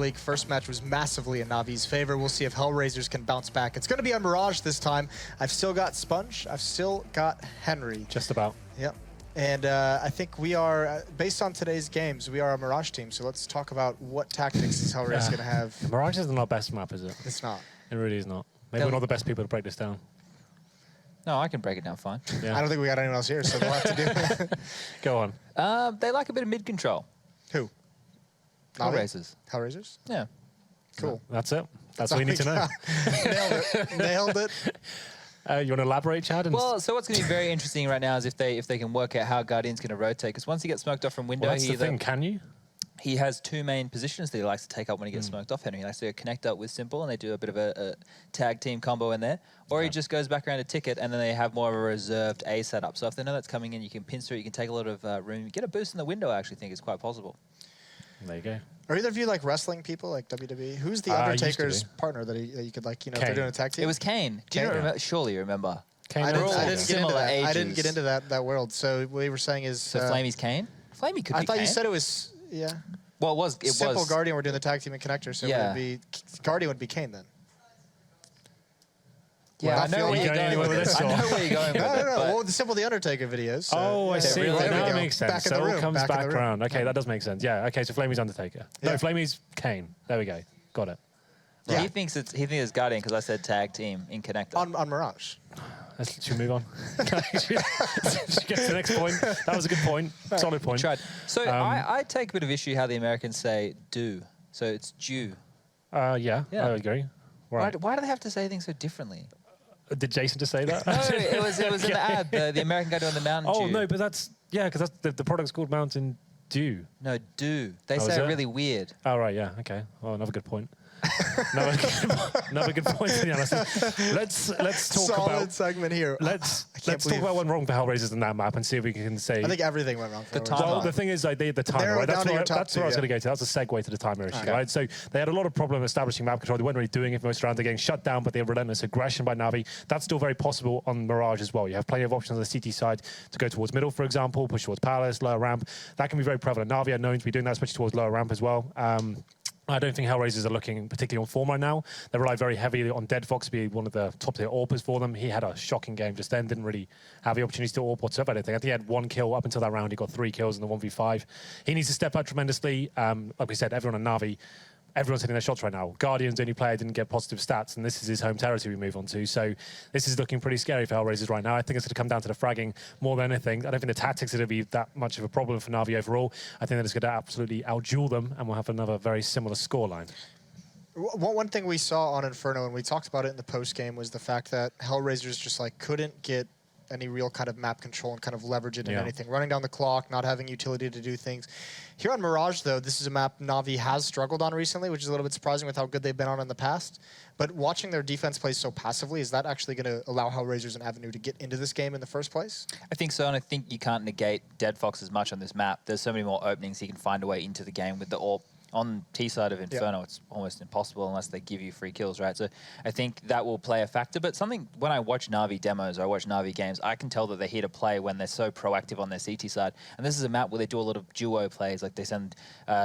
League. First match was massively in Navi's favor. We'll see if HellRaisers can bounce back. It's going to be on Mirage this time. I've still got Sponge. I've still got Henry. Just about. Yep. And I think we are, based on today's games, we are a Mirage team. So let's talk about what tactics is HellRaisers going to have. Mirage isn't our best map, is it? It's not. It really is not. Maybe we're not the best people to break this down. No, I can break it down fine. Yeah. I don't think we got anyone else here, so we'll have to do it. Go on. They like a bit of mid control. Who? HellRaisers. HellRaisers? Yeah. Cool. That's it. That's all you need to know. Nailed it. Nailed it. You want to elaborate, Chad? Well, so what's going to be very interesting right now is if they can work out how Guardian's going to rotate. Because once he gets smoked off from window, well, that's the thing. Can you? He has two main positions that he likes to take up when he gets smoked off, Henry. He likes to connect up with Simple, and they do a bit of a tag team combo in there. Or he just goes back around a ticket, and then they have more of a reserved A setup. So if they know that's coming in, you can pincer it, you can take a lot of room. Get a boost in the window, I actually think is quite possible. There you go. Are either of you like wrestling people, like WWE? Who's the Undertaker's partner that you could like, you know, if they're doing a tag team? It was Kane. Do you remember? Surely you remember. I didn't get into that world. So what you were saying is... So Flamey's Kane? Flamey could be I thought Kane. you said it was... Yeah. Well, it was. Simple Guardian were doing the tag team and connector, so it would be... Guardian would be Kane then. Yeah, I know where you're going with this. I know where you're going with it. No. Well, the Simple the Undertaker videos. So oh, I see. Really, now it makes sense. Back so in the it room, all comes back around. Okay, yeah. that does make sense. Yeah. Okay, so Flamey's Undertaker. Yeah. No, Flamey's Kane. There we go. Got it. Yeah. He thinks it's Guardian because I said tag team in connector. On Mirage. Should we move on? Should we get to the next point? That was a good point. Solid point. Tried. So I take a bit of issue how the Americans say do. So it's due. Yeah, I agree. Right. Why do they have to say things so differently? Did Jason just say that? No, it was in the ad. The American guy doing the Mountain Dew. Oh, no, but that's... Yeah, because that's the product's called Mountain Dew. No, Dew. They say it really weird. Oh, right, yeah. Okay. Well, another good point. another good point for the analysis. Let's talk about... Solid segment here. Let's talk about what went wrong for HellRaisers in that map and see if we can say... I think everything went wrong for HellRaisers. Well, the thing is, like, the timer, right? That's where I was going to go to. That's a segue to the timer issue, right? So they had a lot of problem establishing map control. They weren't really doing it for most rounds. They're getting shut down, but they have relentless aggression by Na'Vi. That's still very possible on Mirage as well. You have plenty of options on the CT side to go towards middle, for example, push towards Palace, lower ramp. That can be very prevalent. Na'Vi are known to be doing that, especially towards lower ramp as well. I don't think HellRaisers are looking particularly on form right now. They rely very heavily on Deadfox to be one of the top-tier AWPers for them. He had a shocking game just then, didn't really have the opportunity to AWP whatsoever, I don't think. I think he had 1 kill up until that round. He got 3 kills in the 1v5. He needs to step up tremendously. Like we said, everyone on Na'Vi, everyone's hitting their shots right now. Guardian's only player didn't get positive stats, and this is his home territory we move on to. So this is looking pretty scary for HellRaisers right now. I think it's going to come down to the fragging more than anything. I don't think the tactics are going to be that much of a problem for Na'Vi overall. I think that it's going to absolutely outduel them, and we'll have another very similar scoreline. One thing we saw on Inferno, and we talked about it in the post-game, was the fact that HellRaisers just like couldn't get any real kind of map control and kind of leverage it in anything. Running down the clock, not having utility to do things. Here on Mirage, though, this is a map Na'Vi has struggled on recently, which is a little bit surprising with how good they've been on in the past. But watching their defense play so passively, is that actually going to allow HellRaisers an avenue to get into this game in the first place? I think so, and I think you can't negate Deadfox as much on this map. There's so many more openings he can find a way into the game with the AWP. On T side of Inferno, it's almost impossible unless they give you free kills, right? So I think that will play a factor. But something, when I watch Na'Vi demos or I watch Na'Vi games, I can tell that they're here to play when they're so proactive on their CT side. And this is a map where they do a lot of duo plays, like they send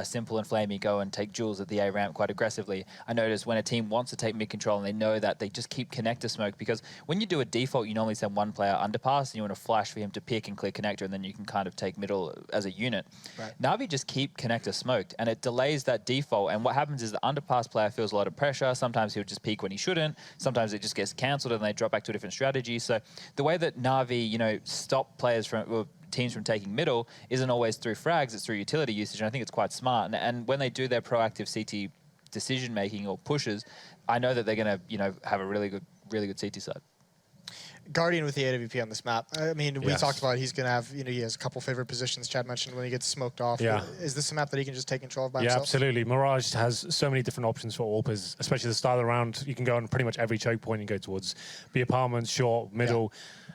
Simple and Flamey go and take duels at the A ramp quite aggressively. I notice when a team wants to take mid control and they know that, they just keep connector smoke, because when you do a default, you normally send one player underpass and you want to flash for him to pick and clear connector, and then you can kind of take middle as a unit. Right. Na'Vi just keep connector smoked, and it delays that default. And what happens is the underpass player feels a lot of pressure. Sometimes he'll just peak when he shouldn't. Sometimes it just gets cancelled and they drop back to a different strategy. So the way that Na'Vi, you know, stop players from, well, teams from taking middle isn't always through frags, it's through utility usage. And I think it's quite smart. And when they do their proactive CT decision making or pushes, I know that they're going to, you know, have a really good CT side. Guardian with the AWP on this map. I mean, we talked about he's going to have, you know, he has a couple favorite positions. Chad mentioned when he gets smoked off. Yeah. Is this a map that he can just take control of by himself? Yeah, absolutely. Mirage has so many different options for AWPers, especially the start of the round. You can go on pretty much every choke point and go towards the apartments, short, middle,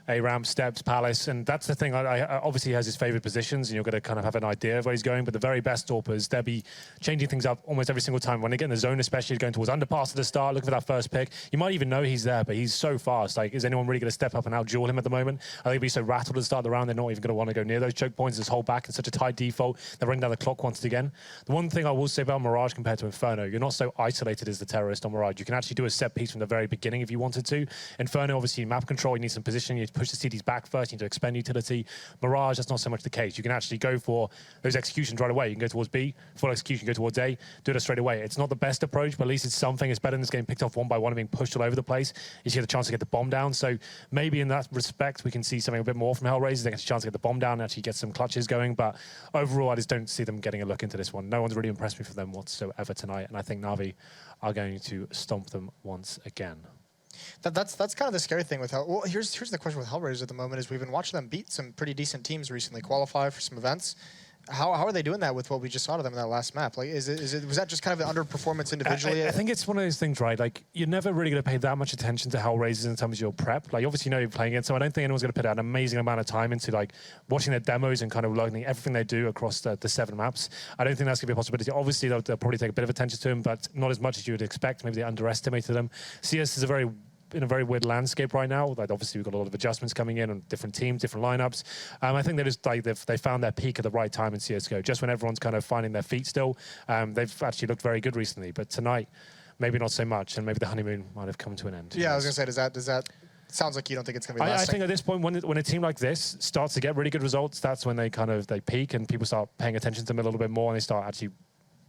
A ramp, steps, palace. And that's the thing. I obviously he has his favorite positions, and you're going to kind of have an idea of where he's going. But the very best AWPers, they'll be changing things up almost every single time. When they get in the zone, especially going towards underpass at the start, looking for that first pick. You might even know he's there, but he's so fast. Like, is anyone really going to stay step up and out-duel him at the moment. I think he'll be so rattled at the start of the round, they're not even going to want to go near those choke points, just hold back in such a tight default. They're running down the clock once again. The one thing I will say about Mirage compared to Inferno, you're not so isolated as the terrorist on Mirage. You can actually do a set piece from the very beginning if you wanted to. Inferno, obviously, map control, you need some positioning, you need to push the CDs back first, you need to expend utility. Mirage, that's not so much the case. You can actually go for those executions right away. You can go towards B, full execution, go towards A, do it straight away. It's not the best approach, but at least it's something. It's better than this getting picked off one by one and being pushed all over the place. You get the chance to get the bomb down. So maybe in that respect, we can see something a bit more from HellRaisers. They get a chance to get the bomb down and actually get some clutches going. But overall, I just don't see them getting a look into this one. No one's really impressed me for them whatsoever tonight. And I think Na'Vi are going to stomp them once again. That's kind of the scary thing with well, here's the question with HellRaisers at the moment is we've been watching them beat some pretty decent teams recently, qualify for some events. How are they doing that with what we just saw to them in that last map? Like, was that just kind of an underperformance individually? I think it's one of those things, right? Like, you're never really going to pay that much attention to HellRaisers in terms of your prep. Like, obviously, you know you're playing against them. I don't think anyone's going to put an amazing amount of time into, like, watching their demos and kind of learning everything they do across the 7 maps. I don't think that's going to be a possibility. Obviously, they'll probably take a bit of attention to them, but not as much as you would expect. Maybe they underestimated them. CS is in a very weird landscape right now. Like, obviously, we've got a lot of adjustments coming in on different teams, different lineups. I think they just like they found their peak at the right time in CS:GO, just when everyone's kind of finding their feet still. They've actually looked very good recently, but tonight, maybe not so much, and maybe the honeymoon might have come to an end. Yeah, I was gonna say, does that sounds like you don't think it's gonna be lasting? I think at this point, when a team like this starts to get really good results, that's when they peak and people start paying attention to them a little bit more, and they start actually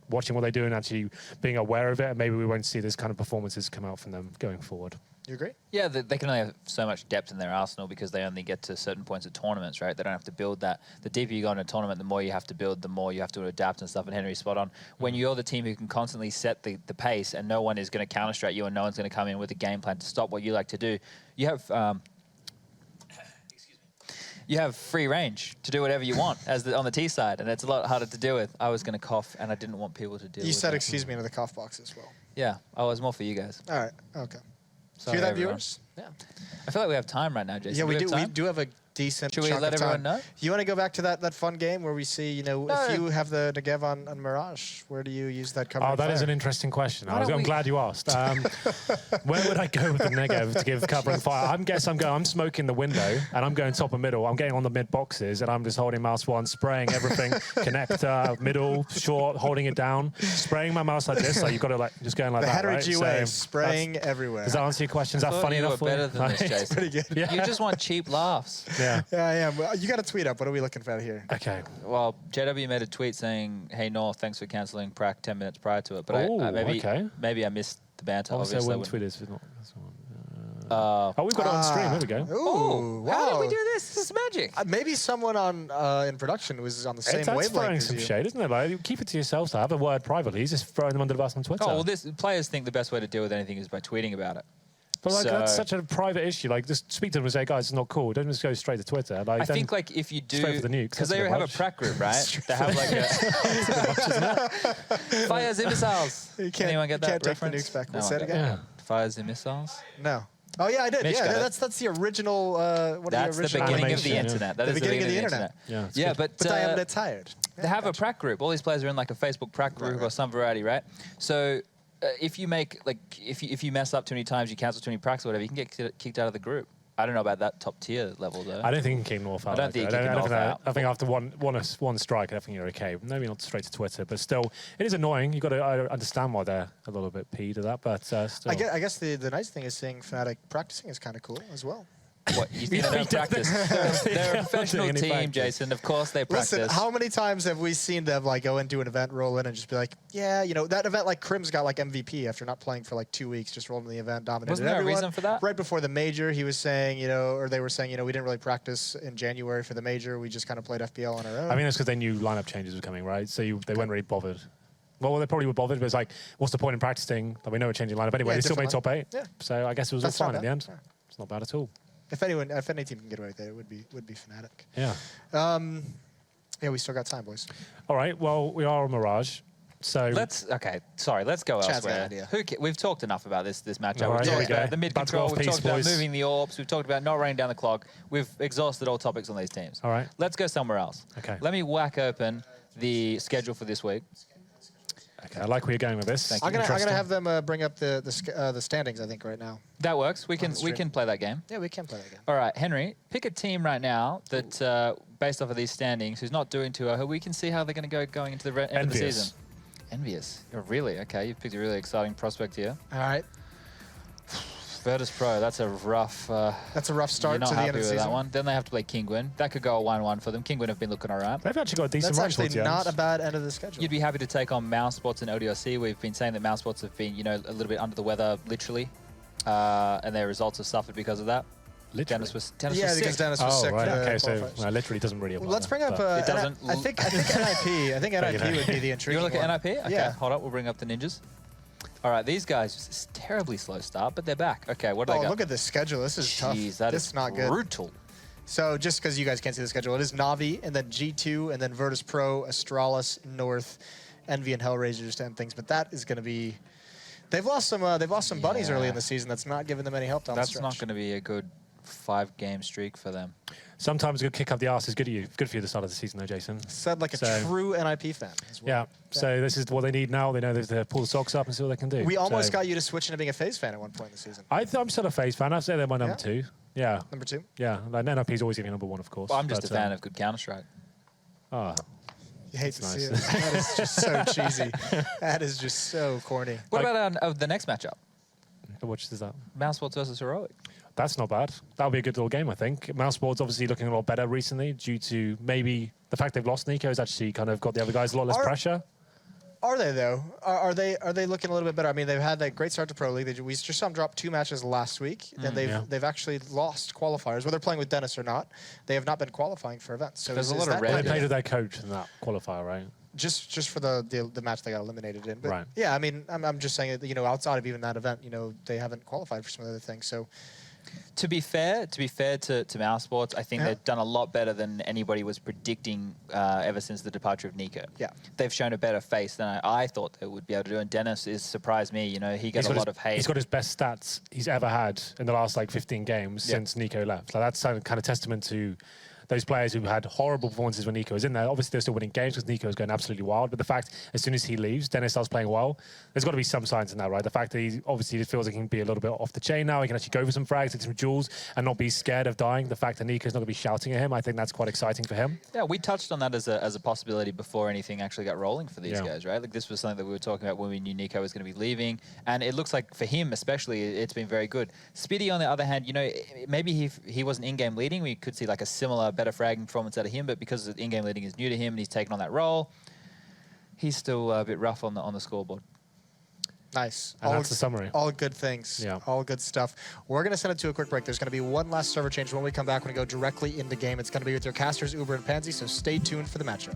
watching what they do and actually being aware of it. And maybe we won't see this kind of performances come out from them going forward. You agree? Yeah, they can only have so much depth in their arsenal because they only get to certain points of tournaments, right? They don't have to build that. The deeper you go in a tournament, the more you have to build, the more you have to adapt and stuff. And Henry's spot on. When you're the team who can constantly set the pace and no one is going to counter-strike you and no one's going to come in with a game plan to stop what you like to do, you have... you have free range to do whatever you want on the T side, and it's a lot harder to deal with. I was going to cough, and I didn't want people to deal with it. You said excuse me into the cough box as well. Yeah, I was more for you guys. All right, okay. Sorry, Hear that, everyone. viewers? Yeah. I feel like we have time right now, Jason. Yeah, we do. Time? We do have a decent Should we chunk let of time. everyone know? You want to go back to that fun game where we see, if you have the Negev on Mirage, where do you use that cover? Oh, that is an interesting question. I'm glad you asked. Where would I go with the Negev to give cover and fire? I'm smoking the window, and I'm going top and middle. I'm getting on the mid boxes, and I'm just holding mouse 1, spraying everything, connector, middle, short, holding it down, spraying my mouse like this. Like you've got to just going like that, right? The Henry G way, spraying everywhere. Does that answer your question? Is that funny enough for you? Better than this, Jason. Pretty good. Yeah. You just want cheap laughs. Yeah. Yeah, I am. You got a tweet up. What are we looking for here? Okay. Well, JW made a tweet saying, "Hey North, thanks for cancelling Prac 10 minutes prior to it." But maybe I missed the banter. Obviously, I wouldn't tweet this. We've got it on stream. There we go. Ooh, wow. How did we do this? This is magic. Maybe someone in production was on the same wavelength. That's throwing some shade, isn't it? Like, keep it to yourself. So have a word privately. He's just throwing them under the bus on Twitter. Oh, well, players think the best way to deal with anything is by tweeting about it. But that's such a private issue. Like, just speak to them and say, guys, it's not cool. Don't just go straight to Twitter. Like, I think, like, if you do... Straight for the nukes. Because they have a prac group, right? They have, like, a... Fires and missiles. Anyone get that reference? Take the nukes back. We'll say it again. Yeah. Fires and missiles? No. Oh, yeah, I did. Mitch that's the original... That's the beginning of the internet. That is the beginning of the internet. Yeah, but I am a bit tired. They have a prac group. All these players are in, like, a Facebook prac group or some variety, right? So... if you mess up too many times, you cancel too many pracs or whatever, you can get kicked out of the group. I don't know about that top tier level though. I don't think you can kick North out. I don't think you can kick North out. I think after one strike, I think you're okay. Maybe not straight to Twitter, but still, it is annoying. You got to understand why they're a little bit peeved at that, but still. I guess the nice thing is seeing Fnatic practicing is kind of cool as well. What, you think they don't practice? They're a professional team, Jason. Of course they practice. Listen, how many times have we seen them like go into an event, roll in, and just be like, yeah, that event like Crim's got like MVP after not playing for like 2 weeks, just rolled in the event, dominated Wasn't there everyone. a reason for that? Right before the major, he was saying, or they were saying, we didn't really practice in January for the major. We just kind of played FPL on our own. I mean, that's because they knew lineup changes were coming, right? So they weren't really bothered. Well, they probably were bothered, but it's like, what's the point in practicing? Like, we know we're changing lineup anyway. They still made top 8. Yeah. So I guess it was all fine in the end. Yeah. It's not bad at all. If any team can get away with it, it would be Fnatic. Yeah. Yeah, we still got time, boys. All right. Well, we are on Mirage. So let's go elsewhere. We've talked enough about this matchup. Right, we've talked about the mid control. We've talked about moving the orbs. We've talked about not running down the clock. We've exhausted all topics on these teams. All right. Let's go somewhere else. Okay. Let me whack open the schedule for this week. Okay, I like where you're going with this. I'm gonna have them bring up the standings. I think right now. That works. We can play that game. Yeah, we can play that game. All right, Henry, pick a team right now that, based off of these standings, who's not doing too well. We can see how they're going to going into the end of the season. Envious. Oh, really? Okay, you've picked a really exciting prospect here. All right. Virtus Pro, that's a rough start to the end of the season. That one. Then they have to play Kingwin. That could go a 1-1 for them. Kingwin have been looking all right. They've actually got a decent That's run actually not a bad end of the schedule. You'd be happy to take on Mouse Sports and ODRC. We've been saying that Mouse Sports have been, a little bit under the weather, literally, and their results have suffered because of that. Literally? Dennis was because sick. Dennis was sick. Right. Okay, so literally doesn't really apply. Let's bring up. It doesn't. I think NIP. I think NIP would be the intriguing. You want to look at NIP? Okay, Yeah. hold up. We'll bring up the Ninjas. All right, these guys, just terribly slow start, but they're back. Okay, what do they got? Look at this schedule. This is tough. That this is not good. Brutal. So just because you guys can't see the schedule, it is Navi and then G2 and then Virtus Pro, Astralis, North, Envy, and HellRaisers to end things. But that is going to be. They've lost some bunnies early in the season. That's not giving them any help down the stretch. That's not going to be a good 5-game streak for them. Sometimes a good kick up the arse is good for you at the start of the season, though, Jason. Said like a true NIP fan. Yeah. So this is what they need now. They know they have to pull the socks up and see what they can do. We almost got you to switch into being a FaZe fan at one point in the season. I'm still a FaZe fan. I'd say they're my number 2. Yeah. Number 2? Yeah. Like, NIP is always going to be number 1, of course. Well, I'm just a fan of good Counter-Strike. Oh. You hate to see it. That is just so cheesy. That is just so corny. What about the next matchup? Which is that? Mouse Sports versus Heroic. That's not bad. That'll be a good little game, I think. Mouse Sports obviously looking a lot better recently due to maybe the fact they've lost Nico has actually kind of got the other guys a lot less pressure. Are they though? Are they looking a little bit better? I mean, they've had that great start to Pro League. We just saw them drop 2 matches last week, and they've actually lost qualifiers. Whether they're playing with Dennis or not, they have not been qualifying for events. So there's a lot of They played with their coach in that qualifier, right? Just for the match they got eliminated in. But right. Yeah, I mean, I'm just saying that, outside of even that event, they haven't qualified for some other things. So. To be fair to Mouse Sports, I think they've done a lot better than anybody was predicting ever since the departure of Nico. Yeah. They've shown a better face than I thought they would be able to do. And Dennis has surprised me. He got a lot of hate. He's got his best stats he's ever had in the last 15 games since Nico left. That's kind of testament to those players who had horrible performances when Nico was in there. Obviously, they're still winning games because Nico is going absolutely wild. But the fact, as soon as he leaves, Dennis starts playing well. There's got to be some signs in that, right? The fact that he obviously feels like he can be a little bit off the chain now. He can actually go for some frags, take some duels, and not be scared of dying. The fact that Nico's not going to be shouting at him, I think that's quite exciting for him. Yeah, we touched on that as a possibility before anything actually got rolling for these guys, right? Like this was something that we were talking about when we knew Nico was going to be leaving, and it looks like for him especially, it's been very good. Spitty, on the other hand, maybe if he wasn't in-game leading, we could see like a similar, better fragging performance out of him, but because the in-game leading is new to him and he's taken on that role, he's still a bit rough on the scoreboard. Nice. And that's the summary. All good things. Yeah. All good stuff. We're going to send it to a quick break. There's going to be one last server change when we come back. When we go directly into game, it's going to be with your casters, Uber and Pansy, so stay tuned for the matchup.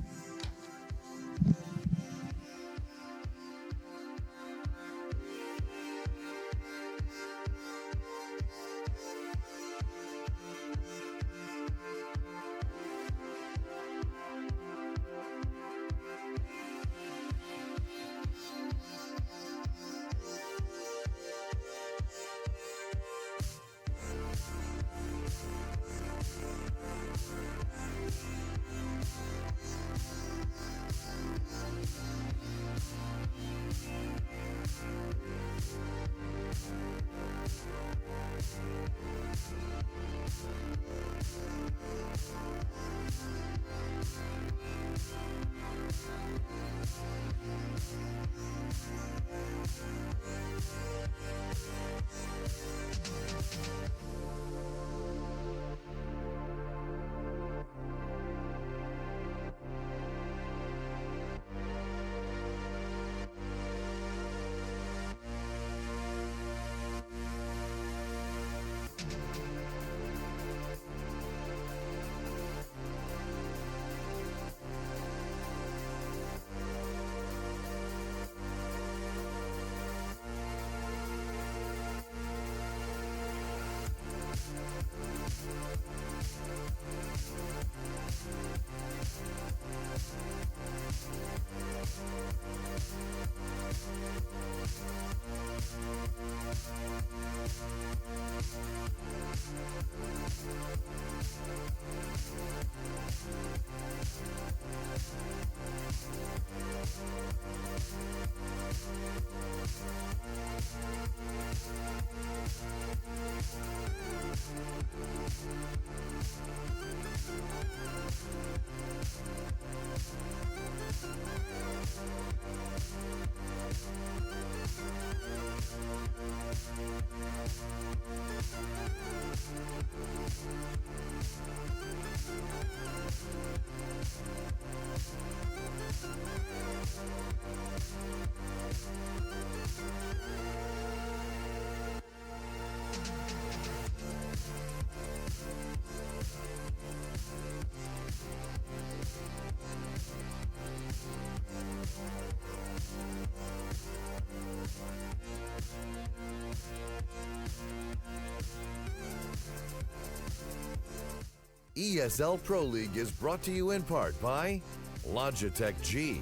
ESL Pro League is brought to you in part by Logitech G,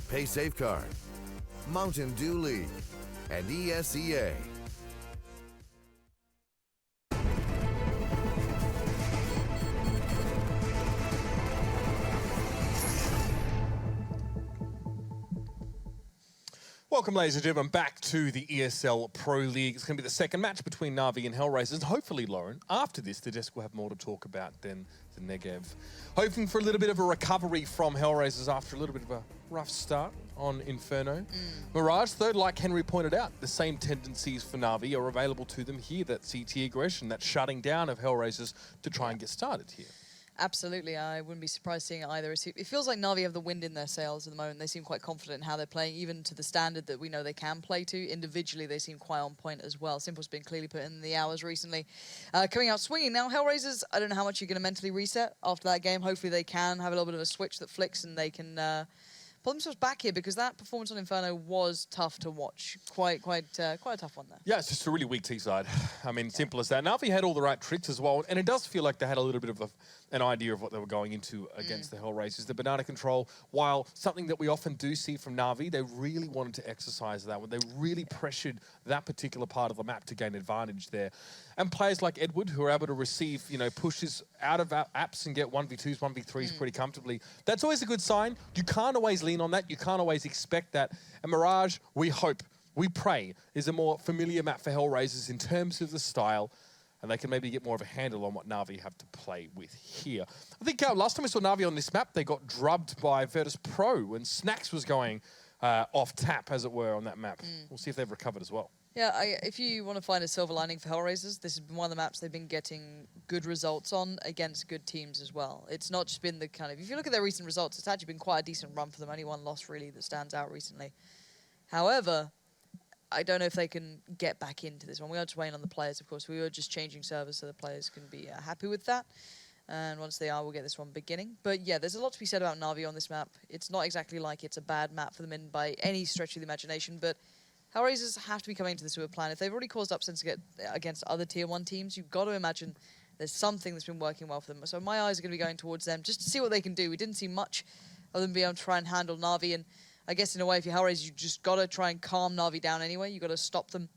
Pay Safeguard, Mountain Dew League, and ESEA. Welcome, ladies and gentlemen, back to the ESL Pro League. It's going to be the second match between Na'Vi and HellRaisers. Hopefully, Lauren, after this, the desk will have more to talk about than the Negev. Hoping for a little bit of a recovery from HellRaisers after a little bit of a rough start on Inferno. Mirage, though, like Henry pointed out, the same tendencies for Na'Vi are available to them here. That CT aggression, that shutting down of HellRaisers to try and get started here. Absolutely, I wouldn't be surprised seeing it either. It feels like Na'Vi have the wind in their sails at the moment. They seem quite confident in how they're playing, even to the standard that we know they can play to. Individually, they seem quite on point as well. Simple's been clearly put in the hours recently. Coming out swinging now, HellRaisers, I don't know how much you're going to mentally reset after that game. Hopefully they can have a little bit of a switch that flicks and they can pull themselves back here, because that performance on Inferno was tough to watch. Quite a tough one there. Yeah, it's just a really weak T-side. I mean, simple as that. Na'Vi had all the right tricks as well, and it does feel like they had a little bit of an idea of what they were going into against the HellRaisers. The banana control, while something that we often do see from Na'Vi, they really wanted to exercise that one. They really pressured that particular part of the map to gain advantage there. And players like Edward, who are able to receive, pushes out of apps and get 1v2s, 1v3s pretty comfortably. That's always a good sign. You can't always lean on that. You can't always expect that. And Mirage, we hope, we pray, is a more familiar map for HellRaisers in terms of the style, and they can maybe get more of a handle on what Na'Vi have to play with here. I think last time we saw Na'Vi on this map, they got drubbed by Virtus Pro when Snacks was going off tap, as it were, on that map. We'll see if they've recovered as well. Yeah, if you want to find a silver lining for HellRaisers, this has been one of the maps they've been getting good results on against good teams as well. It's not just been the kind of... If you look at their recent results, it's actually been quite a decent run for them. Only one loss, really, that stands out recently. However, I don't know if they can get back into this one. We are just waiting on the players, of course. We were just changing servers so the players can be happy with that. And once they are, we'll get this one beginning. But yeah, there's a lot to be said about Na'Vi on this map. It's not exactly like it's a bad map for them in by any stretch of the imagination, but HellRaisers have to be coming into this with a plan. If they've already caused upsets against other Tier 1 teams, you've got to imagine there's something that's been working well for them. So my eyes are going to be going towards them just to see what they can do. We didn't see much of them being able to try and handle Na'Vi, and I guess in a way, if you're HellRaisers, you just got to try and calm Na'Vi down anyway. You've got to stop them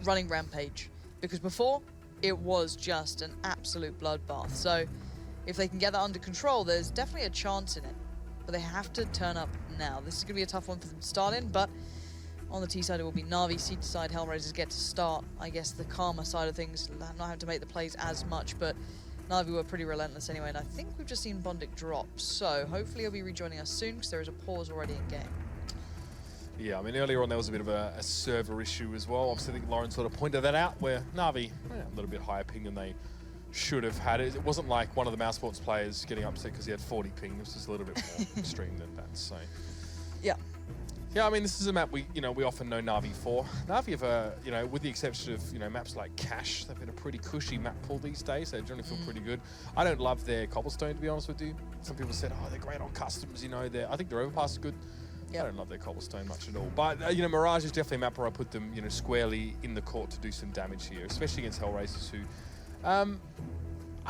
running Rampage. Because before, it was just an absolute bloodbath. So if they can get that under control, there's definitely a chance in it. But they have to turn up now. This is going to be a tough one for them to start in, but on the T side, it will be Na'Vi. C side, HellRaisers get to start, I guess, the calmer side of things, not having to make the plays as much, but Na'Vi were pretty relentless anyway, and I think we've just seen Bondic drop, so hopefully he'll be rejoining us soon, because there is a pause already in game. Yeah, I mean, earlier on there was a bit of a server issue as well. Obviously, I think Lauren sort of pointed that out, where Na'Vi, a little bit higher ping than they should have had. It wasn't like one of the Mouse Sports players getting upset because he had 40 ping. It was just a little bit more extreme than that, so. Yeah. Yeah, I mean, this is a map we often know Na'Vi for. Na'Vi have, with the exception of, maps like Cash, they've been a pretty cushy map pool these days. They generally feel pretty good. I don't love their Cobblestone, to be honest with you. Some people said, oh, they're great on customs, I think their Overpass is good. Yep. I don't love their Cobblestone much at all. But, Mirage is definitely a map where I put them, squarely in the court to do some damage here, especially against HellRaisers who, I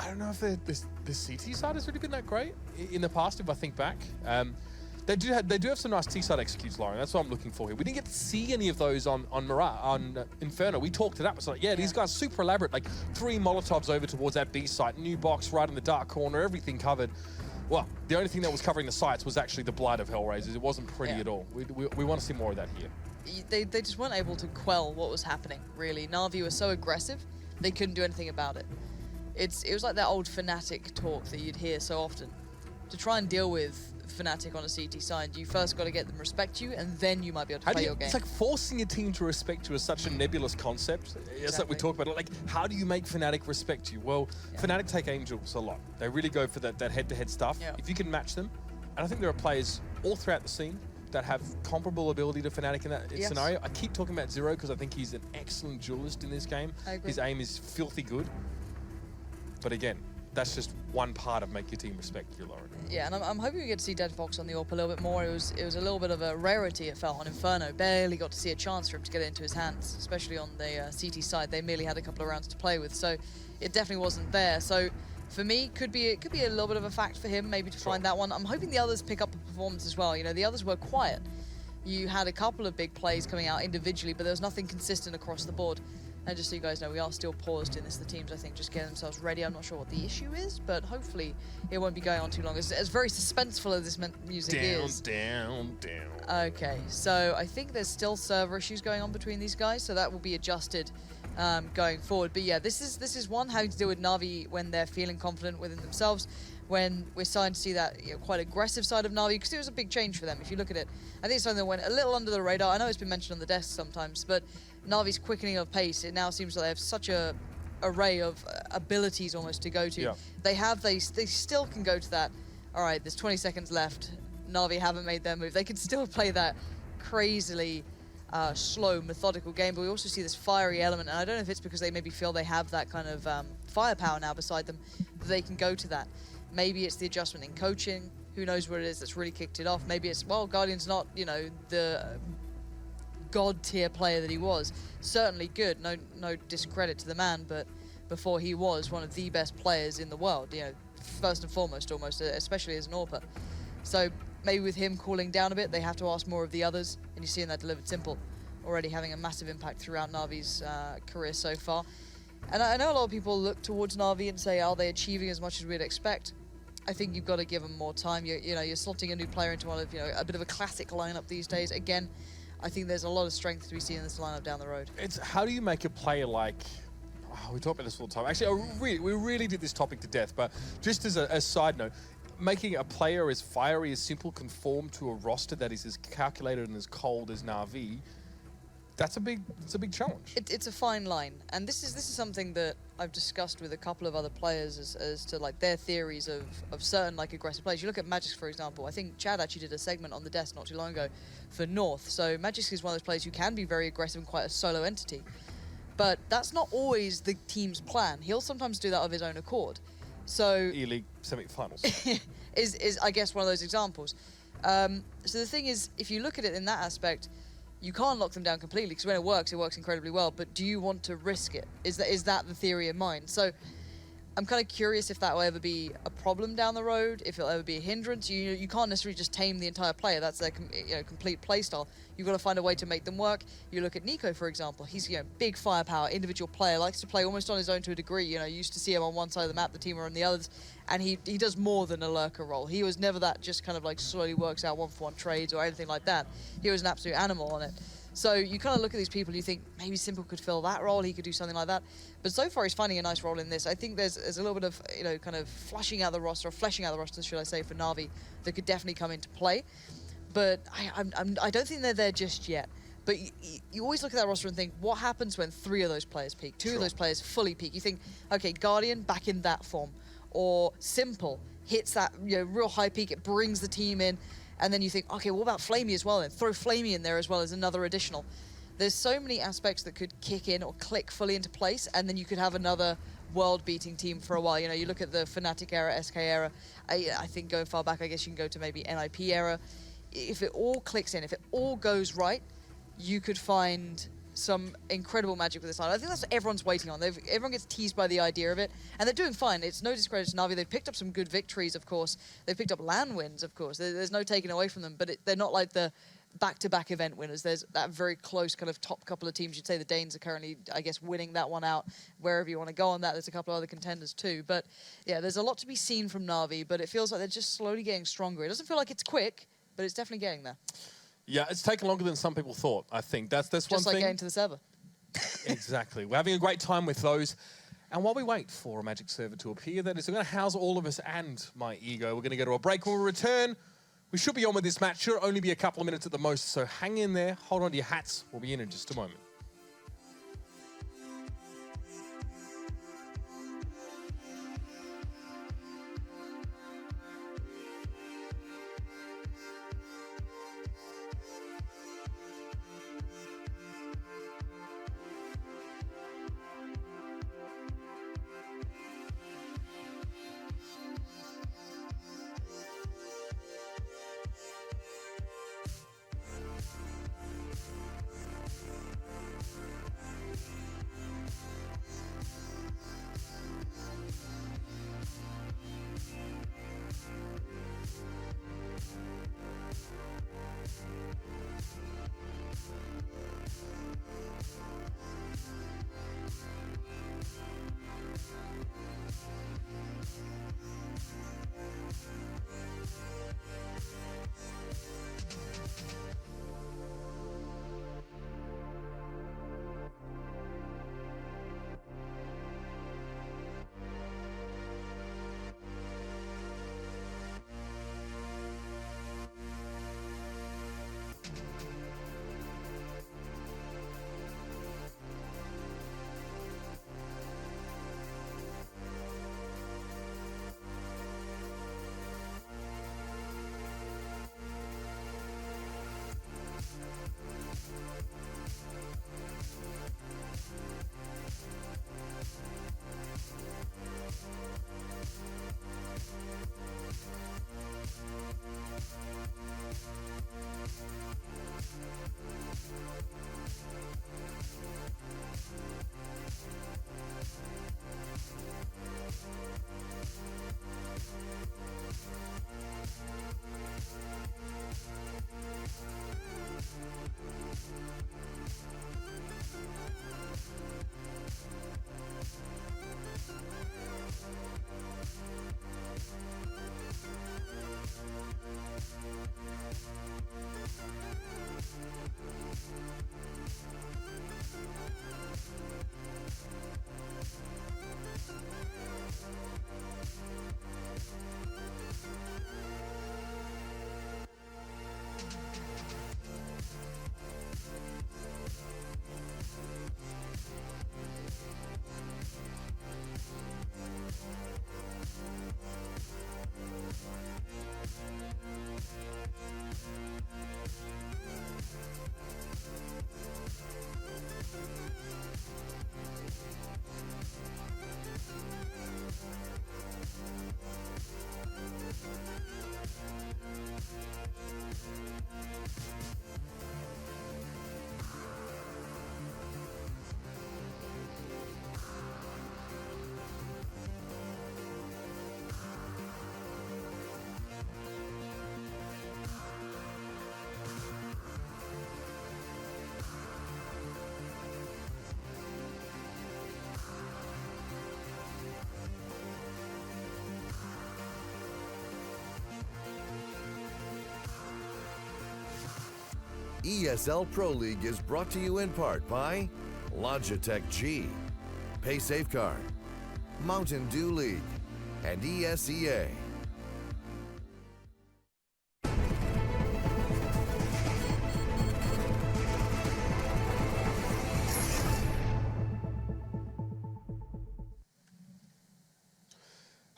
don't know if the CT side has really been that great in the past, if I think back. They do have some nice T-side executes, Lauren. That's what I'm looking for here. We didn't get to see any of those on Inferno. We talked it up. It's like, these guys super elaborate, like 3 Molotovs over towards that B site, new box right in the dark corner, everything covered. Well, the only thing that was covering the sites was actually the blood of HellRaisers. It wasn't pretty at all. We want to see more of that here. They just weren't able to quell what was happening, really. Na'Vi was so aggressive, they couldn't do anything about it. It was like that old Fnatic talk that you'd hear so often. To try and deal with Fnatic on a CT side, you first got to get them respect you, and then you might be able to play your game. It's like forcing a team to respect you is such a nebulous concept. It's like we talk about it. Like, how do you make Fnatic respect you? Well, Fnatic take Angels a lot. They really go for that head-to-head stuff. Yeah. If you can match them, and I think there are players all throughout the scene that have comparable ability to Fnatic in that scenario. I keep talking about Zero because I think he's an excellent duelist in this game. I agree. His aim is filthy good. But again, that's just one part of make your team respect you, Lauren. Yeah, and I'm hoping we get to see Dead Fox on the AWP a little bit more. It was a little bit of a rarity, it felt, on Inferno. Barely got to see a chance for him to get it into his hands, especially on the CT side. They merely had a couple of rounds to play with, so it definitely wasn't there. So for me, could be a little bit of a fact for him, maybe to find that one. I'm hoping the others pick up a performance as well. You know, the others were quiet. You had a couple of big plays coming out individually, but there was nothing consistent across the board. And just so you guys know, we are still paused in this. The teams, I think, just getting themselves ready. I'm not sure what the issue is, but hopefully it won't be going on too long. As very suspenseful as this music is. Down. Okay, so I think there's still server issues going on between these guys, so that will be adjusted going forward. But yeah, this is one, having to deal with Na'Vi when they're feeling confident within themselves, when we're starting to see that quite aggressive side of Na'Vi, because it was a big change for them. If you look at it, I think it's something that went a little under the radar. I know it's been mentioned on the desk sometimes, but Na'Vi's quickening of pace, it now seems like they have such a array of abilities almost to go to. Yeah. They still can go to that. All right, there's 20 seconds left. Na'Vi haven't made their move. They can still play that crazily slow, methodical game, but we also see this fiery element, and I don't know if it's because they maybe feel they have that kind of firepower now beside them, that they can go to that. Maybe it's the adjustment in coaching. Who knows what it is that's really kicked it off. Maybe it's, well, Guardian's not, the god tier player that he was. Certainly good, no discredit to the man, but before he was one of the best players in the world, first and foremost almost, especially as an AWPer. So maybe with him cooling down a bit, they have to ask more of the others, and you're seeing that delivered simple, already having a massive impact throughout Na'Vi's career so far. And I know a lot of people look towards Na'Vi and say, are they achieving as much as we'd expect? I think you've got to give them more time. You're slotting a new player into one of, a bit of a classic lineup these days. Again, I think there's a lot of strength to be seen in this lineup down the road. It's how do you make a player like... Oh, we talk about this all the time. Actually, we really did this topic to death, but just as a side note, making a player as fiery, as simple, conform to a roster that is as calculated and as cold as Na'Vi, it's a big challenge. It's a fine line, and this is something that I've discussed with a couple of other players as to like their theories of certain like aggressive players. You look at Magic, for example. I think Chad actually did a segment on the desk not too long ago for North. So Magic is one of those players who can be very aggressive and quite a solo entity, but that's not always the team's plan. He'll sometimes do that of his own accord. So E-League semi-finals is I guess one of those examples. So the thing is, if you look at it in that aspect, you can't lock them down completely, because when it works incredibly well. But do you want to risk it? Is that the theory in mind? So I'm kind of curious if that will ever be a problem down the road, if it'll ever be a hindrance. You can't necessarily just tame the entire player. That's their complete play style. You've got to find a way to make them work. You look at Nico, for example. He's big firepower, individual player, likes to play almost on his own to a degree. You used to see him on one side of the map, the team are on the others, and he does more than a lurker role. He was never that just kind of like slowly works out one-for-one trades or anything like that. He was an absolute animal on it. So you kind of look at these people, you think maybe Simple could fill that role, he could do something like that. But so far he's finding a nice role in this. I think there's a little bit of, kind of fleshing out the roster, should I say, for Na'Vi that could definitely come into play. But I don't think they're there just yet. But you always look at that roster and think, what happens when 3 of those players peak? 2 of those players fully peak. You think, okay, Guardian back in that form. Or Simple hits that real high peak, it brings the team in. And then you think, okay, what about Flamey as well then? Throw Flamey in there as well as another additional. There's so many aspects that could kick in or click fully into place, and then you could have another world-beating team for a while. You look at the Fnatic era, SK era. I think going far back, I guess you can go to maybe NIP era. If it all clicks in, if it all goes right, you could find some incredible magic with this line. I think that's what everyone's waiting on. Everyone gets teased by the idea of it, and they're doing fine. It's no discredit to Na'Vi. They've picked up some good victories, of course. They've picked up LAN wins, of course. There's no taking away from them, but they're not like the back-to-back event winners. There's that very close kind of top couple of teams. You'd say the Danes are currently, I guess, winning that one out. Wherever you want to go on that, there's a couple of other contenders too. But yeah, there's a lot to be seen from Na'Vi, but it feels like they're just slowly getting stronger. It doesn't feel like it's quick, but it's definitely getting there. Yeah, it's taken longer than some people thought, I think. That's one thing. Just like getting to the server. Exactly. We're having a great time with those. And while we wait for a Magic server to appear, that is going to house all of us and my ego. We're going to go to a break. When we return, we should be on with this match. Should only be a couple of minutes at the most, so hang in there. Hold on to your hats. We'll be in just a moment. ESL Pro League is brought to you in part by Logitech G, Pay Safeguard, Mountain Dew League, and ESEA.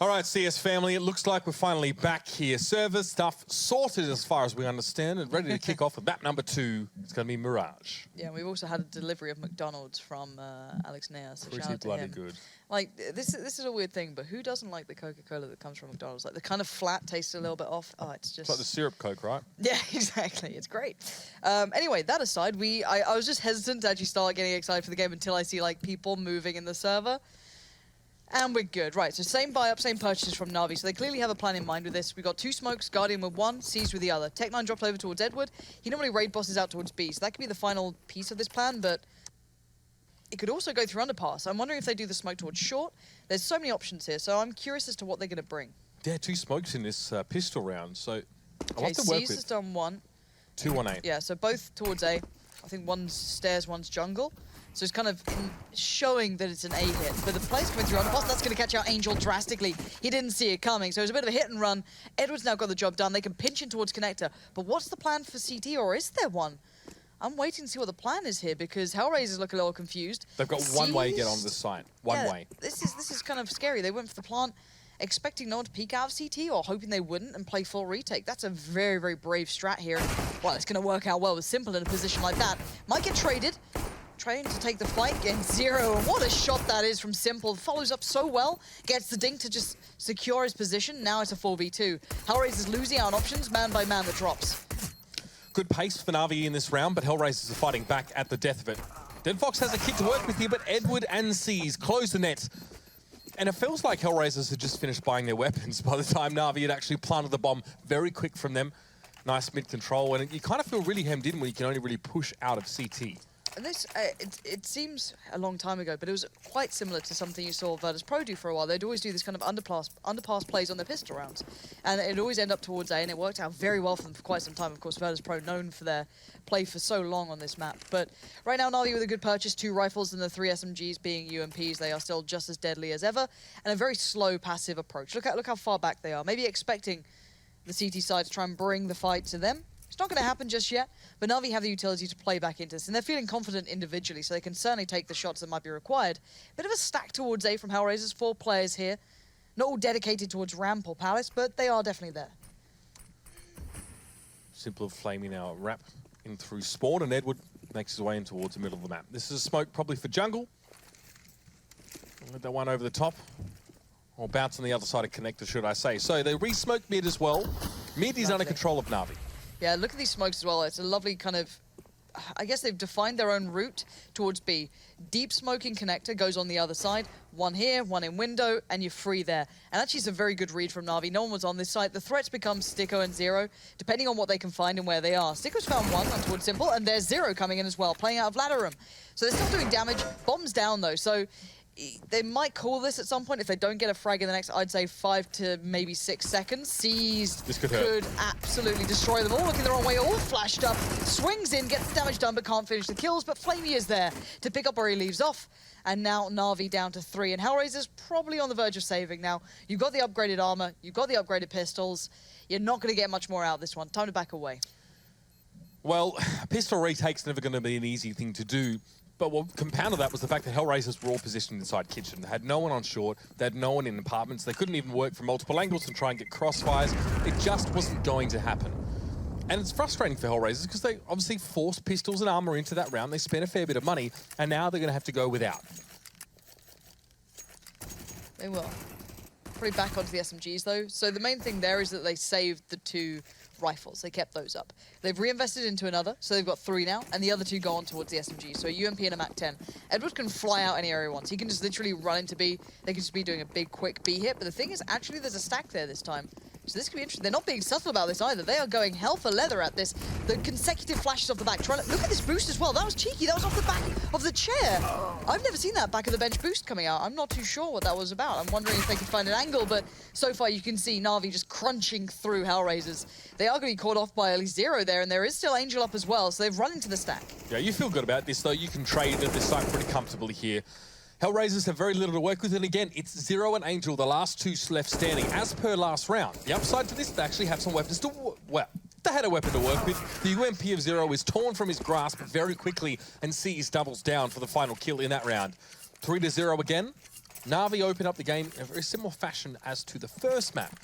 All right, CS family, it looks like we're finally back here. Server stuff sorted as far as we understand and ready to kick off with map number 2. It's going to be Mirage. Yeah, and we've also had a delivery of McDonald's from Alex Nea, so Pretty shout out to bloody him. good. Like, this is a weird thing, but who doesn't like the Coca-Cola that comes from McDonald's? Like, the kind of flat tastes a little bit off. Oh, it's just... It's like the syrup Coke, right? Yeah, exactly. It's great. Anyway, that aside, I was just hesitant to actually start getting excited for the game until I see, like, people moving in the server. And we're good. Right, so same buy-up, same purchases from Na'Vi. So they clearly have a plan in mind with this. We've got 2 smokes, Guardian with 1, Seas with the other. Tech9 dropped over towards Edward. He normally raid bosses out towards B, so that could be the final piece of this plan, but it could also go through underpass. I'm wondering if they do the smoke towards short. There's so many options here, so I'm curious as to what they're going to bring. Yeah, 2 smokes in this pistol round, so I'll have to Seas work with. has done 1. 2 on 8. Yeah, so both towards A. I think one's stairs, one's jungle. So it's kind of showing that it's an A hit. But the play's coming through underpass, that's going to catch out Angel drastically. He didn't see it coming, so it was a bit of a hit and run. Edward's now got the job done. They can pinch in towards connector. But what's the plan for CT, or is there one? I'm waiting to see what the plan is here, because HellRaisers look a little confused. They've got one way to get onto the site. One way. This is kind of scary. They went for the plant, expecting no one to peek out of CT, or hoping they wouldn't and play full retake. That's a very, very brave strat here. Well, it's going to work out well with Simple in a position like that. Might get traded. Trying to take the fight, getting 0. And what a shot that is from Simple. Follows up so well. Gets the dink to just secure his position. Now it's a 4v2. HellRaisers losing out on options, man by man, that drops. Good pace for Na'Vi in this round, but HellRaisers are fighting back at the death of it. Deadfox has a kid to work with here, but Edward and Seas close the net. And it feels like HellRaisers had just finished buying their weapons by the time Na'Vi had actually planted the bomb. Very quick from them. Nice mid control, and you kind of feel really hemmed in when you can only really push out of CT. And this, it seems a long time ago, but it was quite similar to something you saw Virtus Pro do for a while. They'd always do this kind of underpass plays on their pistol rounds. And it'd always end up towards A, and it worked out very well for them for quite some time. Of course, Virtus Pro known for their play for so long on this map. But right now, Na'Vi with a good purchase, 2 rifles and the 3 SMGs being UMPs. They are still just as deadly as ever, and a very slow passive approach. Look how far back they are. Maybe expecting the CT side to try and bring the fight to them. It's not going to happen just yet, but Na'Vi have the utility to play back into this, and they're feeling confident individually, so they can certainly take the shots that might be required. Bit of a stack towards A from HellRaisers, 4 players here. Not all dedicated towards Ramp or Palace, but they are definitely there. Simple flaming now wrap in through spawn, and Edward makes his way in towards the middle of the map. This is a smoke probably for jungle. Let that one over the top. Or bounce on the other side of connector, should I say. So they re-smoke mid as well. Mid is under control of Na'Vi. Yeah, look at these smokes as well. It's a lovely kind of... I guess they've defined their own route towards B. Deep smoking connector goes on the other side. 1 here, 1 in window, and you're free there. And actually, it's a very good read from Na'Vi. No one was on this side. The threats become Sticko and Zero, depending on what they can find and where they are. Sticko's found 1 on towards Simple, and there's Zero coming in as well, playing out of ladder room. So they're still doing damage. Bombs down, though, so... They might call this at some point if they don't get a frag in the next, I'd say, 5 to maybe 6 seconds. Seized this could absolutely destroy them all. Looking the wrong way, all flashed up. Swings in, gets the damage done, but can't finish the kills. But Flamey is there to pick up where he leaves off. And now Na'Vi down to 3. And HellRaisers probably on the verge of saving now. You've got the upgraded armor. You've got the upgraded pistols. You're not going to get much more out of this one. Time to back away. Well, pistol retake's never going to be an easy thing to do. But what compounded that was the fact that HellRaisers were all positioned inside kitchen. They had no one on short, they had no one in apartments, they couldn't even work from multiple angles and try and get crossfires. It just wasn't going to happen. And it's frustrating for HellRaisers because they obviously forced pistols and armor into that round. They spent a fair bit of money, and now they're going to have to go without. They will. Probably back onto the SMGs, though. So the main thing there is that they saved the 2 rifles. They kept those up. They've reinvested into another, so they've got 3 now, and the other 2 go on towards the SMG. So a UMP and a MAC-10. Edward can fly out any area he wants. He can just literally run into B. They can just be doing a big, quick B hit. But the thing is, actually, there's a stack there this time. So this could be interesting. They're not being subtle about this either. They are going hell for leather at this. The consecutive flashes off the back. Look at this boost as well. That was cheeky. That was off the back of the chair. I've never seen that back of the bench boost coming out. I'm not too sure what that was about. I'm wondering if they can find an angle, but so far you can see Na'Vi just crunching through HellRaisers. They are going to be caught off by at least Zero there, and there is still Angel up as well, so they've run into the stack. Yeah, you feel good about this, though. You can trade at this site pretty comfortably here. HellRaisers have very little to work with, and again, it's Zero and Angel, the last 2 left standing, as per last round. The upside to this, they actually have some weapons to... Well, they had a weapon to work with. The UMP of Zero is torn from his grasp very quickly, and Seas doubles down for the final kill in that round. 3-0 again. Na'Vi open up the game in a very similar fashion as to the first map.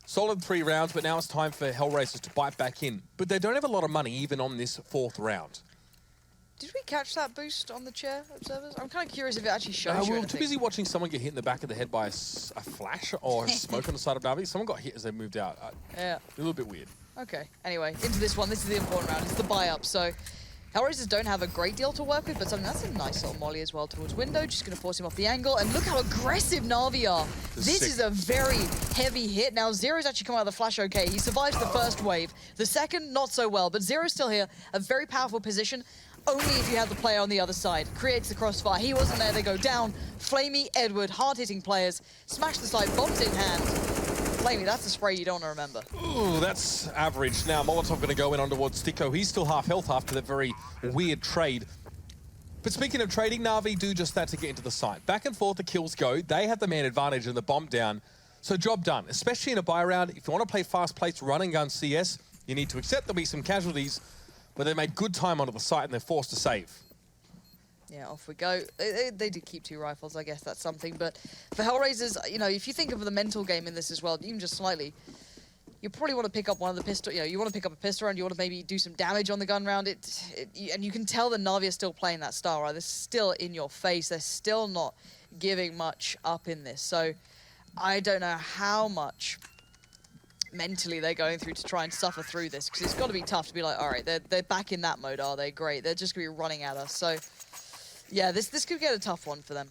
Solid 3 rounds, but now it's time for HellRaisers to bite back in. But they don't have a lot of money even on this 4th round. Did we catch that boost on the chair, observers? I'm kind of curious if it actually shows you we were anything. too busy watching someone get hit in the back of the head by a flash or smoke on the side of Na'Vi. Someone got hit as they moved out. Yeah. A little bit weird. Okay, anyway, into this one. This is the important round. It's the buy-up, so... HellRaisers don't have a great deal to work with, but something that's a nice little molly as well towards window. Just going to force him off the angle. And look how aggressive Na'Vi are. This is a very heavy hit. Now, Zero's actually come out of the flash okay. He survives the first wave. The second, not so well. But Zero's still here. A very powerful position. Only if you have the player on the other side. Creates the crossfire. He wasn't there. They go down. Flamey, Edward, hard-hitting players. Smash the side. Bombs in hand. Flamey, that's a spray you don't want to remember. Ooh, that's average. Now, Molotov going to go in on towards Sticko. He's still half health after that very weird trade. But speaking of trading, Na'Vi do just that to get into the site. Back and forth, the kills go. They have the man advantage and the bomb down. So job done, especially in a buy round. If you want to play fast-paced run and gun CS, you need to accept there'll be some casualties, but they made good time onto the site and they're forced to save. Yeah, off we go. They did keep 2 rifles, I guess that's something. But for HellRaisers, you know, if you think of the mental game in this as well, even just slightly, you probably want to pick up one of the pistol, you know, you want to pick up a pistol round, you want to maybe do some damage on the gun round. And you can tell that Na'Vi are still playing that style, right? They're still in your face. They're still not giving much up in this. So I don't know how much mentally they're going through to try and suffer through this, because it's got to be tough to be like, all right, they're back in that mode, are they? Great. They're just going to be running at us. So yeah, this could get a tough one for them.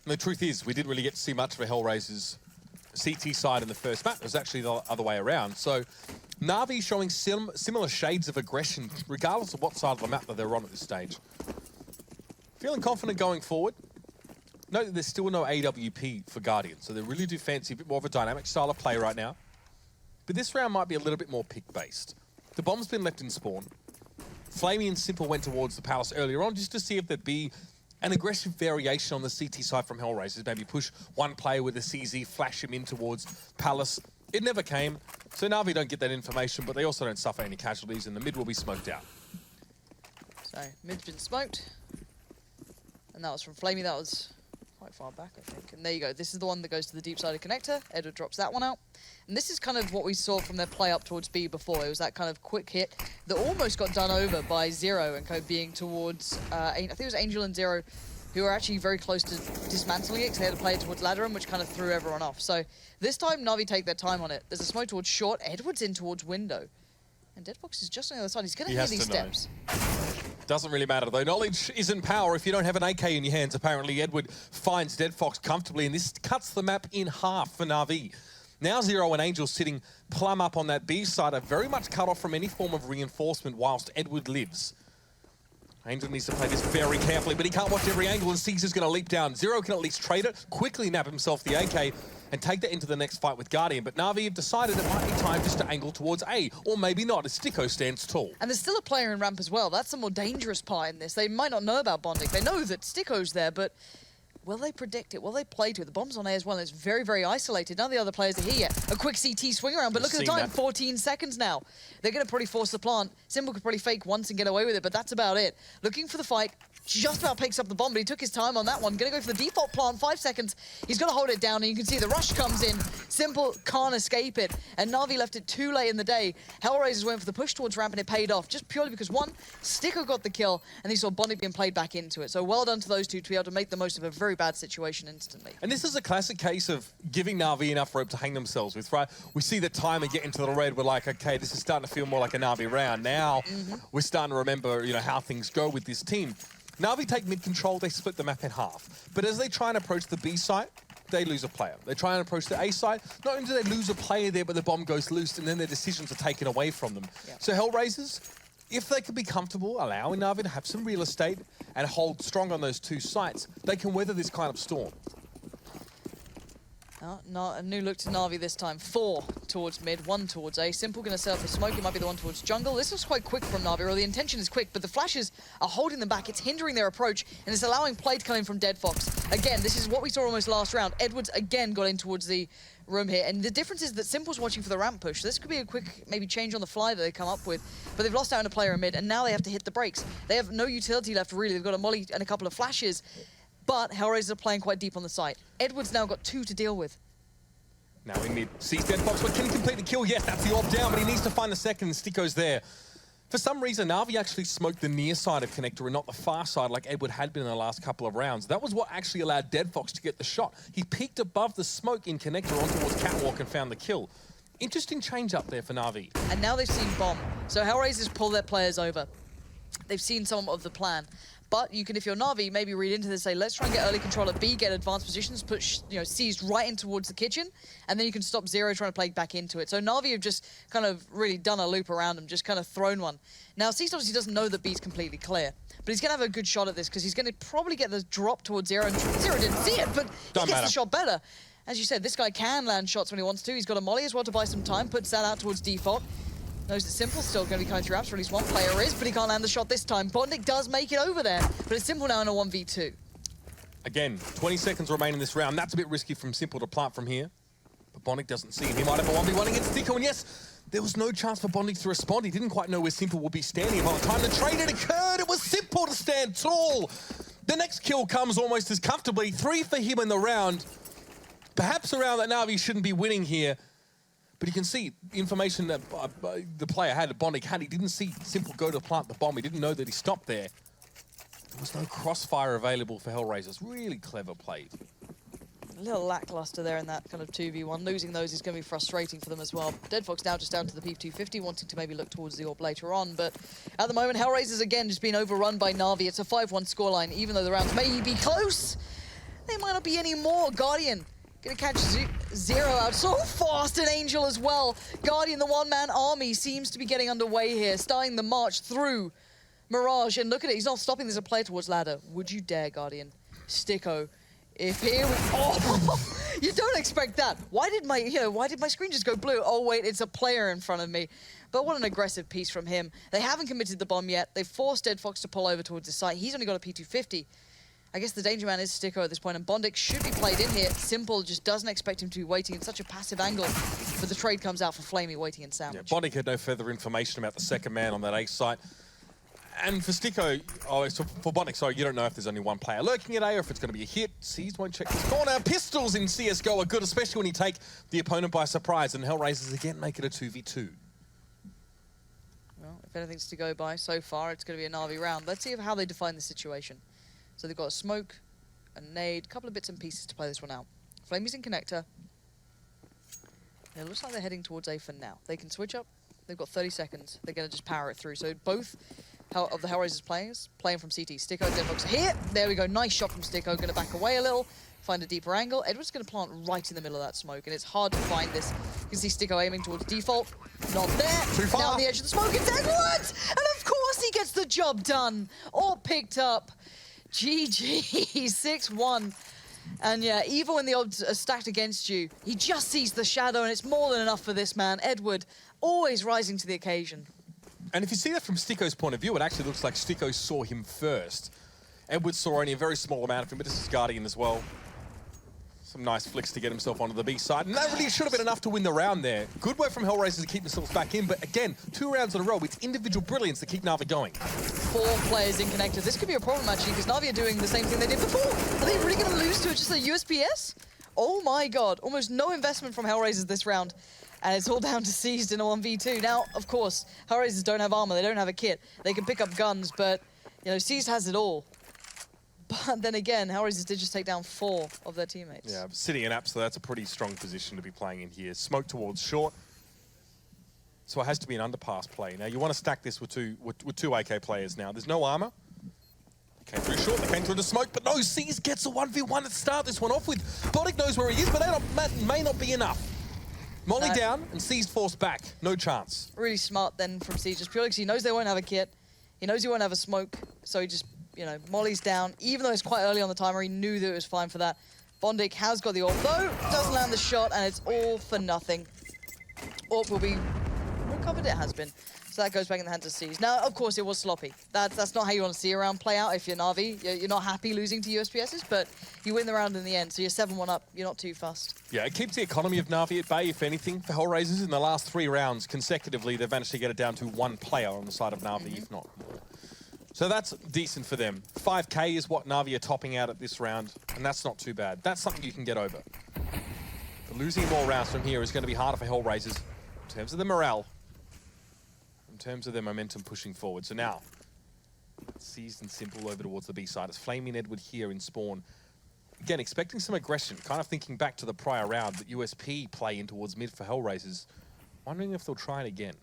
And the truth is, we didn't really get to see much of a HellRaisers CT side in the first map. It was actually the other way around. So Na'Vi showing similar shades of aggression, regardless of what side of the map that they're on at this stage. Feeling confident going forward. Note that there's still no AWP for Guardian, so they really do fancy a bit more of a dynamic style of play right now. But this round might be a little bit more pick-based. The bomb's been left in spawn. Flamey and Simple went towards the Palace earlier on just to see if there'd be an aggressive variation on the CT side from HellRaisers. Maybe push one player with a CZ, flash him in towards Palace. It never came, so Na'Vi don't get that information, but they also don't suffer any casualties, and the mid will be smoked out. So, mid's been smoked. And that was from Flamey. That was quite far back, I think. And there you go. This is the one that goes to the deep side of connector. Edward drops that one out. And this is kind of what we saw from their play up towards B before. It was that kind of quick hit that almost got done over by Zero and kind of being towards, I think it was Angel and Zero, who were actually very close to dismantling it because they had to play it towards ladder room, which kind of threw everyone off. So this time, Na'Vi take their time on it. There's a smoke towards short. Edward's in towards window. And Deadfox is just on the other side. He's going to hear these steps. Doesn't really matter, though. Knowledge isn't power if you don't have an AK in your hands. Apparently, Edward finds Deadfox comfortably, and this cuts the map in half for Na'Vi. Now Zero and Angel sitting plumb up on that B side are very much cut off from any form of reinforcement whilst Edward lives. Angel needs to play this very carefully, but he can't watch every angle, and Caesar's going to leap down. Zero can at least trade it, quickly nab himself the AK, and take that into the next fight with Guardian. But Na'Vi have decided it might be time just to angle towards A, or maybe not, as Sticko stands tall. And there's still a player in ramp as well. That's the more dangerous part in this. They might not know about bonding. They know that Sticko's there, but will they predict it? Will they play to it? The bomb's on A as well, and it's very, very isolated. None of the other players are here yet. A quick CT swing around, but look at the time, 14 seconds now. They're going to probably force the plant. Simple could probably fake once and get away with it, but that's about it. Looking for the fight. Just about picks up the bomb, but he took his time on that one. Gonna go for the default plant, 5 seconds. He's gonna hold it down, and you can see the rush comes in. Simple can't escape it, and Na'Vi left it too late in the day. HellRaisers went for the push towards ramp, and it paid off, just purely because, one, Sticko got the kill, and he saw Bonnie being played back into it. So well done to those two to be able to make the most of a very bad situation instantly. And this is a classic case of giving Na'Vi enough rope to hang themselves with, right? We see the timer get into the red, we're like, okay, this is starting to feel more like a Na'Vi round. Now, we're starting to remember, how things go with this team. Na'Vi take mid-control, they split the map in half. But as they try and approach the B site, they lose a player. They try and approach the A site, not only do they lose a player there, but the bomb goes loose, and then their decisions are taken away from them. Yep. So HellRaisers, if they can be comfortable allowing Na'Vi to have some real estate and hold strong on those two sites, they can weather this kind of storm. Not a new look to Na'Vi this time. 4 towards mid, 1 towards A. Simple going to set up a smoke. It might be the one towards jungle. This was quite quick from Na'Vi, or the intention is quick, but the flashes are holding them back. It's hindering their approach, and it's allowing play to come in from Deadfox. Again, this is what we saw almost last round. Edwards again got in towards the room here, and the difference is that Simple's watching for the ramp push. This could be a quick maybe change on the fly that they come up with, but they've lost out on a player in mid, and now they have to hit the brakes. They have no utility left, really. They've got a molly and a couple of flashes, but HellRaisers are playing quite deep on the site. Edwards now got 2 to deal with. Now in mid, sees Deadfox, but can he complete the kill? Yes, that's the orb down, but he needs to find the second, and Sticko's there. For some reason, Na'Vi actually smoked the near side of connector and not the far side like Edward had been in the last couple of rounds. That was what actually allowed Deadfox to get the shot. He peeked above the smoke in connector on towards Catwalk and found the kill. Interesting change up there for Na'Vi. And now they've seen bomb. So HellRaisers pull their players over. They've seen some of the plan. But you can, if you're Na'Vi, maybe read into this, say, let's try and get early control at B, get advanced positions, put C's right in towards the kitchen, and then you can stop Zero trying to play back into it. So Na'Vi have just kind of really done a loop around him, just kind of thrown one. Now, C's obviously doesn't know that B's completely clear, but he's going to have a good shot at this because he's going to probably get the drop towards Zero, and Zero didn't see it, but he gets the shot better. As you said, this guy can land shots when he wants to. He's got a molly as well to buy some time, puts that out towards default. Knows that Simple's still going to be coming through apps, or at least one player is, but he can't land the shot this time. Botnik does make it over there, but it's Simple now in a 1v2. Again, 20 seconds remain in this round. That's a bit risky from Simple to plant from here. But Botnik doesn't see him. He might have a 1v1 against Sticko, and yes, there was no chance for Botnik to respond. He didn't quite know where Simple would be standing. By the time the trade had occurred, it was Simple to stand tall. The next kill comes almost as comfortably. 3 for him in the round. Perhaps a round that Na'Vi shouldn't be winning here. But you can see information that the player had, Botnik had. He didn't see Simple go to plant the bomb. He didn't know that he stopped there. There was no crossfire available for HellRaisers. Really clever played. A little lackluster there in that kind of 2v1. Losing those is going to be frustrating for them as well. Deadfox now just down to the P250, wanting to maybe look towards the orb later on. But at the moment, HellRaisers again just being overrun by Na'Vi. It's a 5-1 scoreline. Even though the rounds may be close, they might not be any more. Guardian gonna catch Zero out so fast, and Angel as well. Guardian, the one-man army, seems to be getting underway here, starting the march through Mirage. And look at it, he's not stopping. There's a player towards ladder. Would you dare, Guardian? Sticko. If here we... Oh! You don't expect that. Why did my screen just go blue? Oh, wait, it's a player in front of me. But what an aggressive piece from him. They haven't committed the bomb yet. They've forced Dead Fox to pull over towards his site. He's only got a P250. I guess the danger man is Sticko at this point, and Bondic should be played in here. Simple just doesn't expect him to be waiting in such a passive angle, but the trade comes out for Flamey waiting in sandwich. Yeah, Bondic had no further information about the second man on that A site. And for Sticko, for Bondic, sorry, you don't know if there's only one player lurking at A or if it's going to be a hit. Seized won't check his corner. Pistols in CSGO are good, especially when you take the opponent by surprise, and HellRaisers again make it a 2v2. Well, if anything's to go by so far, it's going to be a Na'Vi round. Let's see how they define the situation. So they've got a smoke, a nade, a couple of bits and pieces to play this one out. Flamey's in connector. It looks like they're heading towards A for now. They can switch up. They've got 30 seconds. They're going to just power it through. So both of the HellRaisers players playing from CT. Sticko, Dead Fox here. There we go. Nice shot from Sticko. Going to back away a little. Find a deeper angle. Edward's going to plant right in the middle of that smoke, and it's hard to find this. You can see Sticko aiming towards default. Not there. Too far. Now on the edge of the smoke, it's Edward! And of course he gets the job done. All picked up. GG, 6-1. And yeah, even when the odds are stacked against you, he just sees the shadow, and it's more than enough for this man. Edward, always rising to the occasion. And if you see that from Sticko's point of view, it actually looks like Sticko saw him first. Edward saw only a very small amount of him, but this is Guardian as well. Some nice flicks to get himself onto the B side. And that really should have been enough to win the round there. Good work from HellRaisers to keep themselves back in, but again, 2 rounds in a row. It's individual brilliance to keep Na'Vi going. 4 players in connectors. This could be a problem, actually, because Na'Vi are doing the same thing they did before. Are they really going to lose to just a USPS? Oh my god. Almost no investment from HellRaisers this round. And it's all down to Seized in a 1v2. Now, of course, HellRaisers don't have armor. They don't have a kit. They can pick up guns, but, you know, Seized has it all. But then again, HellRaisers did just take down 4 of their teammates. Yeah, sitting in App, so that's a pretty strong position to be playing in here. Smoke towards short. So it has to be an underpass play. Now, you want to stack this with two AK players now. There's no armor. They came through short, they came through the smoke, but no, Seized gets a 1v1 to start this one off with. Bondic knows where he is, but that may not be enough. Molly down and Seized forced back. No chance. Really smart then from Seized, just purely because he knows they won't have a kit. He knows he won't have a smoke, so he just, you know, Molly's down. Even though it's quite early on the timer, he knew that it was fine for that. Bondic has got the AWP, though, doesn't land the shot, and it's all for nothing. AWP will be recovered, it has been. So that goes back in the hands of Seized. Now, of course, it was sloppy. That's not how you want to see a round play out if you're Na'Vi. You're not happy losing to USPSs, but you win the round in the end, so you're 7-1 up. You're not too fast. Yeah, it keeps the economy of Na'Vi at bay, if anything. For HellRaisers, in the last 3 rounds consecutively, they've managed to get it down to 1 player on the side of Na'Vi, if not more. So that's decent for them. 5K is what Na'Vi are topping out at this round, and that's not too bad. That's something you can get over. But losing more rounds from here is going to be harder for HellRaisers in terms of the morale, in terms of their momentum pushing forward. So now, Seized and Simple over towards the B side. It's Flamey and Edward here in spawn. Again, expecting some aggression, kind of thinking back to the prior round, but USP play in towards mid for HellRaisers. Wondering if they'll try it again.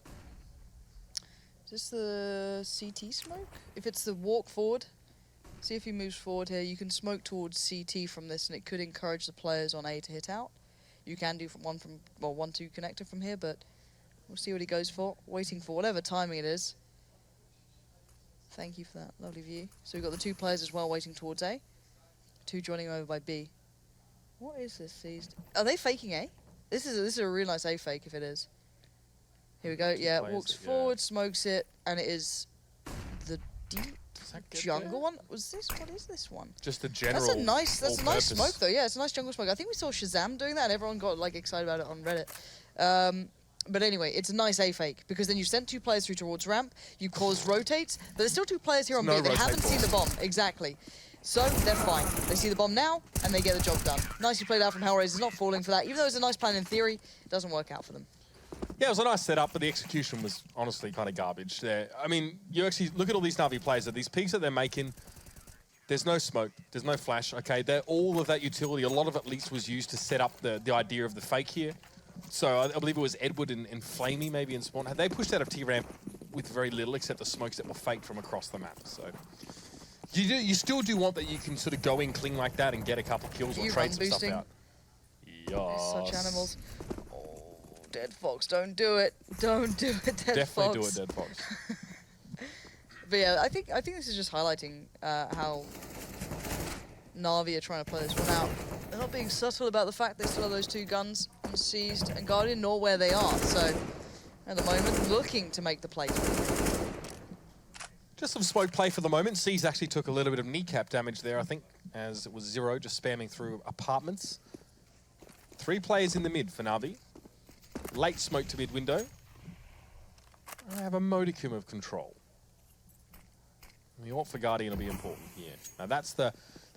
Is this the CT smoke? If it's the walk forward, see if he moves forward here. You can smoke towards CT from this, and it could encourage the players on A to hit out. You can do 1-2 connector from here, but we'll see what he goes for. Waiting for whatever timing it is. Thank you for that lovely view. So we've got the 2 players as well waiting towards A. 2 joining over by B. What is this Seized? Are they faking A? This is a real nice A fake if it is. Here we go. Yeah, walks forward, smokes it, and it is the deep jungle one. What is this one? Just a general. That's a nice smoke though. Yeah, it's a nice jungle smoke. I think we saw Shazam doing that, and everyone got like excited about it on Reddit. But anyway, it's a nice A fake because then you sent 2 players through towards ramp. You caused rotates, but there's still 2 players here on B. They haven't seen the bomb exactly. So they're fine. They see the bomb now, and they get the job done. Nicely played out from HellRaisers, not falling for that. Even though it's a nice plan in theory, it doesn't work out for them. Yeah, it was a nice setup, but the execution was honestly kind of garbage there. I mean, you actually look at all these Na'Vi players, these peaks that they're making, there's no smoke, there's no flash, okay? All of that utility, a lot of it at least was used to set up the idea of the fake here. So I believe it was Edward and Flamey maybe in spawn. They pushed out of T-ramp with very little except the smokes that were faked from across the map. So you still do want that you can sort of go in cling like that and get a couple kills or trade some stuff out. Such animals. Oh, Dead Fox, don't do it. Don't do it, Dead Fox. Definitely do it, Dead Fox. But yeah, I think this is just highlighting how Na'Vi are trying to play this one out. They're not being subtle about the fact they still have those 2 guns seized and Guardian, nor where they are. So at the moment, looking to make the play. Just some smoke play for the moment. C's actually took a little bit of kneecap damage there, I think, as it was Zero just spamming through apartments. 3 players in the mid for Na'Vi. Late smoke to mid window. I have a modicum of control. The AWP for Guardian will be important here. Now that's the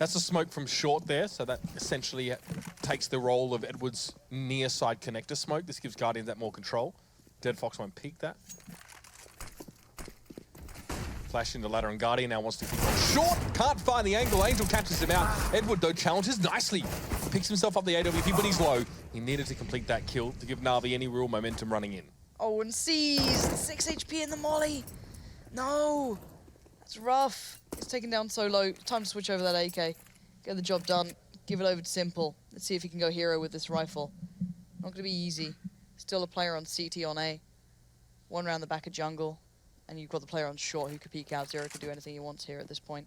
smoke from short there, so that essentially takes the role of Edward's near side connector smoke. This gives Guardian that more control. Dead Fox won't peek that. Flash into ladder and Guardian now wants to keep on short. Can't find the angle. Angel catches him out. Edward, though, challenges nicely. Picks himself up the AWP, but he's low. He needed to complete that kill to give Na'Vi any real momentum running in. Oh, and seized. 6 HP in the molly. No. That's rough. It's taken down so low. Time to switch over that AK. Get the job done. Give it over to Simple. Let's see if he can go hero with this rifle. Not going to be easy. Still a player on CT on A. 1 round the back of jungle. And you've got the player on short who could peek out. Zero could do anything he wants here at this point.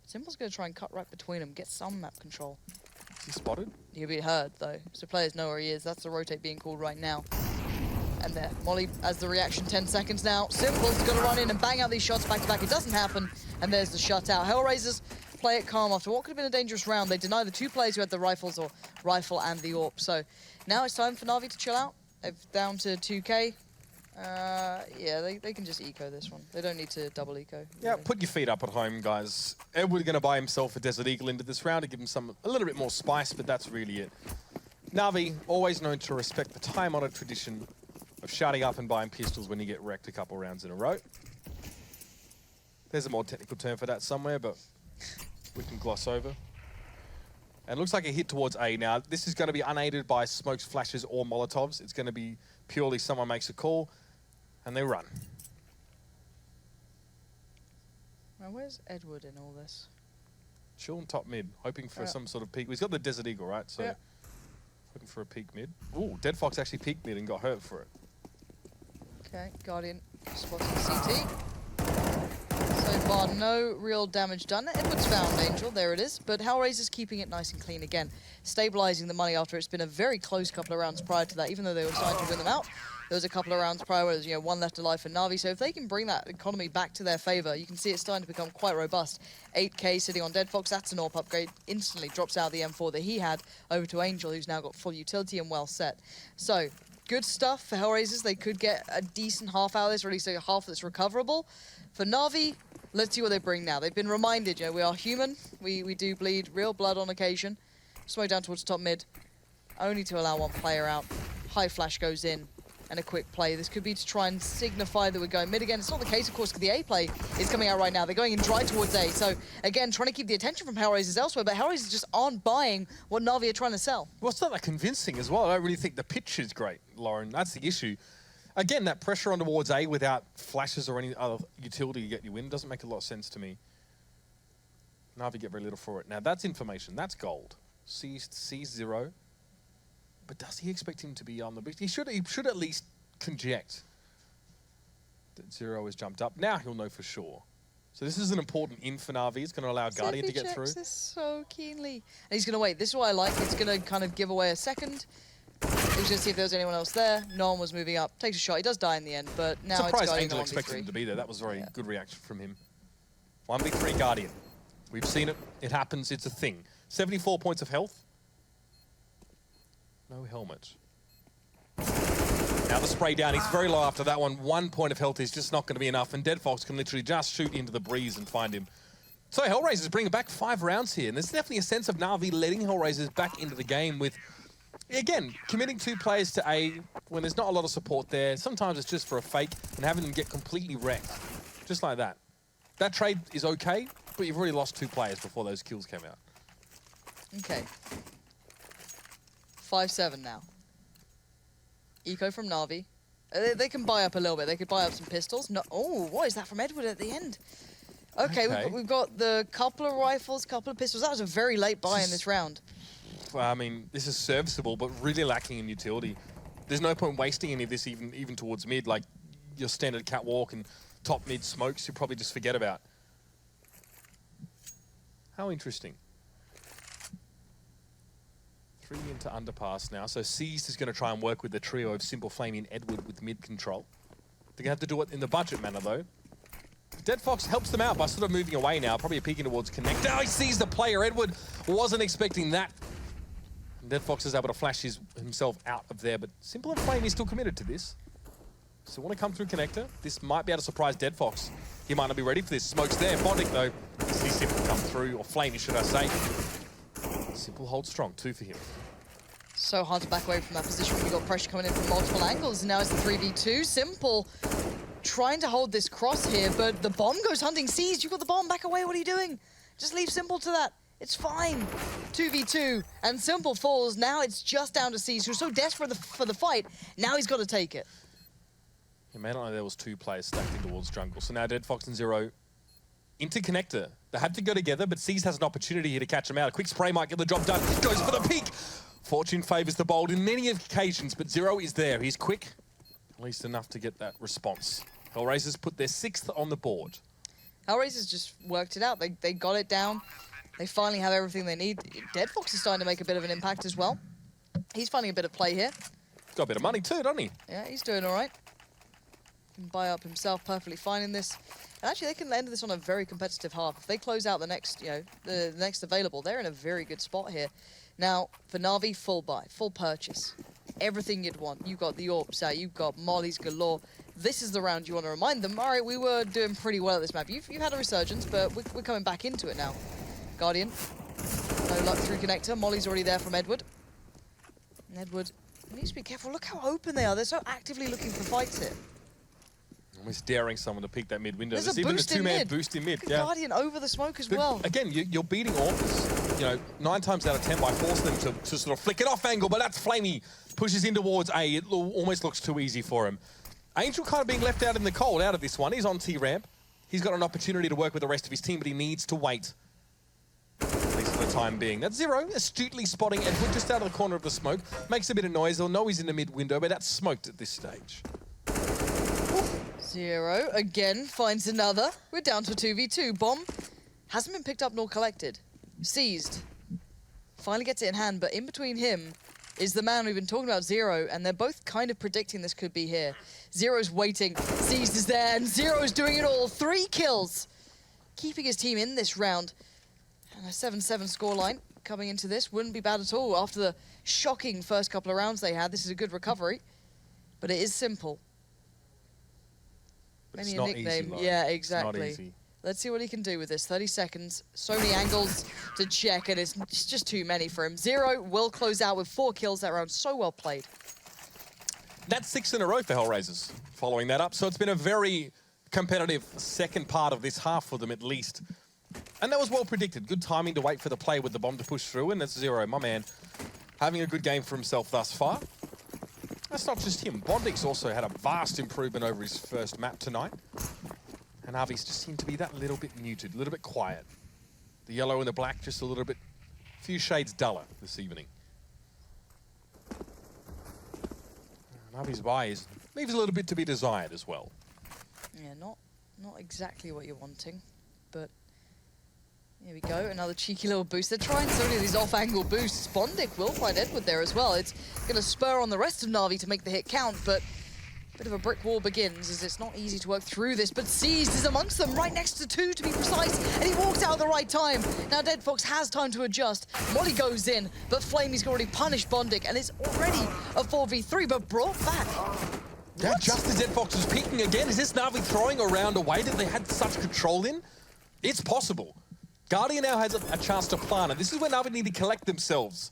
Simple's going to try and cut right between them. Get some map control. Is he spotted? He'll be heard, though. So players know where he is. That's the rotate being called right now. And there, Molly as the reaction, 10 seconds now. Simple's got to run in and bang out these shots back to back. It doesn't happen, and there's the shutout. HellRaisers play it calm after what could have been a dangerous round. They deny the 2 players who had the rifles or rifle and the AWP. So now it's time for Na'Vi to chill out. They're down to 2K. Yeah, they can just eco this one. They don't need to double eco. Really. Yeah, put your feet up at home, guys. Edward going to buy himself a Desert Eagle into this round to give him a little bit more spice, but that's really it. Na'Vi, always known to respect the time-honored tradition of shouting up and buying pistols when you get wrecked a couple rounds in a row. There's a more technical term for that somewhere, but we can gloss over. And it looks like a hit towards A now. This is going to be unaided by smokes, flashes, or Molotovs. It's going to be purely someone makes a call, and they run. Now, where's Edward in all this? Chilling top mid, hoping for some sort of peek. He's got the Desert Eagle, right? So looking for a peek mid. Ooh, Dead Fox actually peeked mid and got hurt for it. Okay, Guardian spotting CT. So far, no real damage done. Edward's found Angel, there it is. But HellRaisers keeping it nice and clean again. Stabilizing the money after it's been a very close couple of rounds prior to that, even though they were starting to win them out. There was a couple of rounds prior where there was 1 left alive for Na'Vi. So if they can bring that economy back to their favor, you can see it's starting to become quite robust. 8K sitting on Dead Fox, that's an AWP upgrade. Instantly drops out the M4 that he had over to Angel, who's now got full utility and well set. So good stuff for HellRaisers. They could get a decent half out of this, or at least a half that's recoverable. For Na'Vi, let's see what they bring now. They've been reminded, we are human. We do bleed real blood on occasion. Smoke down towards top mid, only to allow 1 player out. High flash goes in, and a quick play. This could be to try and signify that we're going mid again. It's not the case, of course, because the A play is coming out right now. They're going in dry towards A. So, again, trying to keep the attention from HellRaisers elsewhere, but HellRaisers just aren't buying what Na'Vi are trying to sell. Well, it's not that convincing as well. I don't really think the pitch is great, Lauren. That's the issue. Again, that pressure on towards A without flashes or any other utility to get you in doesn't make a lot of sense to me. Na'Vi get very little for it. Now, that's information. That's gold. Sees 0. But does he expect him to be on the beach? He should at least conject that 0 has jumped up. Now he'll know for sure. So this is an important in for Na'Vi. It's going to allow Guardian to get through. This so keenly. And he's going to wait. This is what I like. It's going to kind of give away a second. He was going to see if there was anyone else there. No one was moving up. Takes a shot. He does die in the end, but now it's surprised Guardian Angel on expected 1v3. him to be there. That was a very good reaction from him. 1v3 Guardian. We've seen it. It happens. It's a thing. 74 points of health. No helmet. Now the spray down. He's very low after that one. 1 point of health is just not going to be enough, and Dead Fox can literally just shoot into the breeze and find him. So HellRaisers bring back 5 rounds here, and there's definitely a sense of Na'Vi letting HellRaisers back into the game with, again, committing 2 players to A when there's not a lot of support there. Sometimes it's just for a fake and having them get completely wrecked. Just like that. That trade is okay, but you've already lost 2 players before those kills came out. Okay. 5-7 now. Eco from Na'Vi. They can buy up a little bit. They could buy up some pistols. No, oh, what is that from Edward at the end? Okay. We've got the couple of rifles, couple of pistols. That was a very late buy in this round. I mean, this is serviceable, but really lacking in utility. There's no point wasting any of this even towards mid. Like, your standard catwalk and top mid smokes, you probably just forget about. How interesting. 3 into underpass now. So Seized is going to try and work with the trio of Simple, Flamey, and Edward with mid control. They're going to have to do it in the budget manner, though. Dead Fox helps them out by sort of moving away now, probably peeking towards Connect. Oh, he sees the player. Edward wasn't expecting that. Dead Fox is able to flash himself out of there, but Simple and Flame is still committed to this. So want to come through Connector. This might be able to surprise Dead Fox. He might not be ready for this. Smoke's there. Bondic, though, sees Simple come through, or Flamey, should I say. Simple holds strong. 2 for him. So hard to back away from that position when you've got pressure coming in from multiple angles. And now it's the 3v2. Simple trying to hold this cross here, but the bomb goes hunting Seized. You've got the bomb. Back away. What are you doing? Just leave Simple to that. It's fine. 2v2, and Simple falls. Now it's just down to Seized, who's so desperate for the fight. Now he's got to take it. You may not know there was 2 players stacked in towards jungle. So now Dead Fox and Zero into Connector. They have to go together, but Seized has an opportunity here to catch him out. A quick spray might get the job done. Goes for the peek. Fortune favours the bold in many occasions, but Zero is there. He's quick, at least enough to get that response. HellRaisers put their 6th on the board. HellRaisers just worked it out. They got it down. They finally have everything they need. Dead Fox is starting to make a bit of an impact as well. He's finding a bit of play here. Got a bit of money too, doesn't he? Yeah, he's doing all right. Can buy up himself perfectly fine in this. And actually, they can end this on a very competitive half. If they close out the next, the next available, they're in a very good spot here. Now, for Na'Vi, full buy, full purchase. Everything you'd want. You've got the AWPs out, you've got mollies galore. This is the round you want to remind them. All right, we were doing pretty well at this map. You've had a resurgence, but we're coming back into it now. Guardian, no luck through Connector. Molly's already there from Edward. And Edward needs to be careful. Look how open they are. They're so actively looking for fights here. Almost daring someone to peek that mid window. There's a even boost a 2-man boost in mid. Yeah. Guardian over the smoke as well. Again, you're beating AWPs, 9 times out of 10 by forcing them to sort of flick it off angle, but that's Flamey. Pushes in towards A. It almost looks too easy for him. Angel kind of being left out in the cold out of this one. He's on T-ramp. He's got an opportunity to work with the rest of his team, but he needs to wait. At least for the time being. That's Zero, astutely spotting Edward just out of the corner of the smoke. Makes a bit of noise. They'll know he's in the mid window, but that's smoked at this stage. Zero again finds another. We're down to 2v2. Bomb hasn't been picked up nor collected. Seized. Finally gets it in hand, but in between him is the man we've been talking about, Zero, and they're both kind of predicting this could be here. Zero's waiting. Seized is there, and Zero's doing it all. 3 kills. Keeping his team in this round. And a 7-7 scoreline coming into this wouldn't be bad at all after the shocking first couple of rounds they had. This is a good recovery, but it is Simple. But Maybe it's a not nickname. easy, Lauren. Yeah, exactly. It's not easy. Let's see what he can do with this. 30 seconds, so many angles to check, and it's just too many for him. Zero will close out with 4 kills that round. So well played. That's 6 in a row for HellRaisers, following that up. So it's been a very competitive second part of this half for them, at least. And that was well predicted. Good timing to wait for the play with the bomb to push through, and that's Zero, my man, having a good game for himself thus far. That's not just him. Bondic's also had a vast improvement over his first map tonight. And Avi's just seemed to be that little bit muted, a little bit quiet. The yellow and the black just a little bit, a few shades duller this evening. And Avi's buy leaves a little bit to be desired as well. Yeah, not exactly what you're wanting, but here we go. Another cheeky little boost. They're trying so many of these off-angle boosts. Bondic will find Edward there as well. It's going to spur on the rest of Na'Vi to make the hit count, but a bit of a brick wall begins as it's not easy to work through this, but Seized is amongst them, right next to 2 to be precise, and he walks out at the right time. Now Dead Fox has time to adjust. Molly goes in, but Flamey's already punished Bondic, and it's already a 4v3, but brought back. Yeah, just as Dead Fox was peeking again, is this Na'Vi throwing around a way that they had such control in? It's possible. Guardian now has a chance to plant, and this is where Na'Vi need to collect themselves.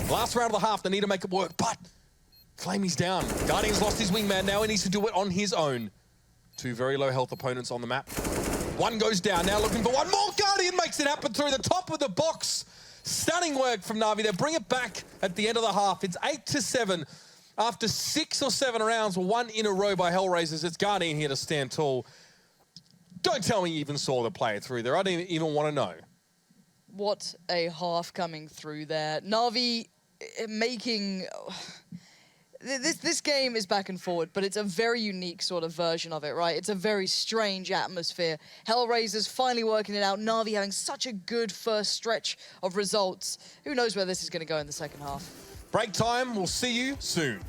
Last round of the half, they need to make it work, but Flamey's down. Guardian's lost his wingman now. He needs to do it on his own. 2 very low health opponents on the map. 1 goes down. Now looking for 1 more. Guardian makes it happen through the top of the box. Stunning work from Na'Vi. They bring it back at the end of the half. It's 8-7. After 6 or 7 rounds, 1 in a row by HellRaisers. It's Guardian here to stand tall. Don't tell me you even saw the play through there. I don't even want to know. What a half coming through there. Na'Vi making... This game is back and forward, but it's a very unique sort of version of it, right? It's a very strange atmosphere. HellRaisers finally working it out. Na'Vi having such a good first stretch of results. Who knows where this is going to go in the second half? Break time. We'll see you soon.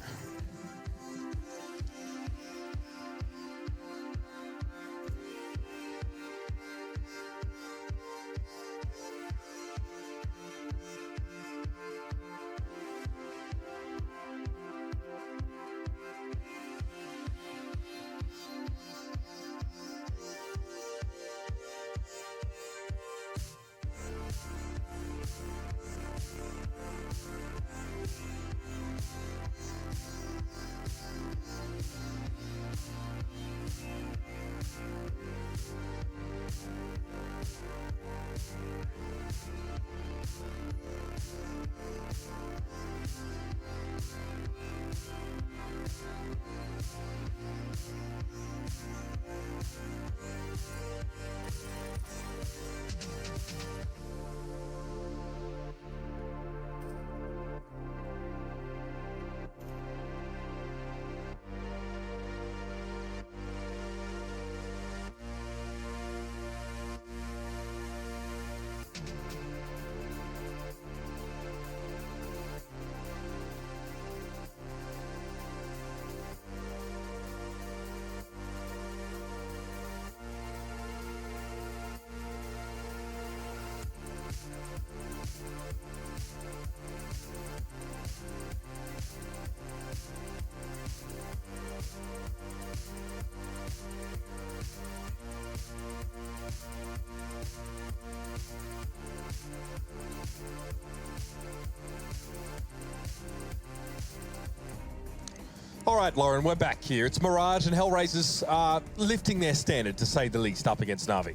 All right, Lauren, we're back here. It's Mirage and HellRaisers lifting their standard, to say the least, up against Na'Vi.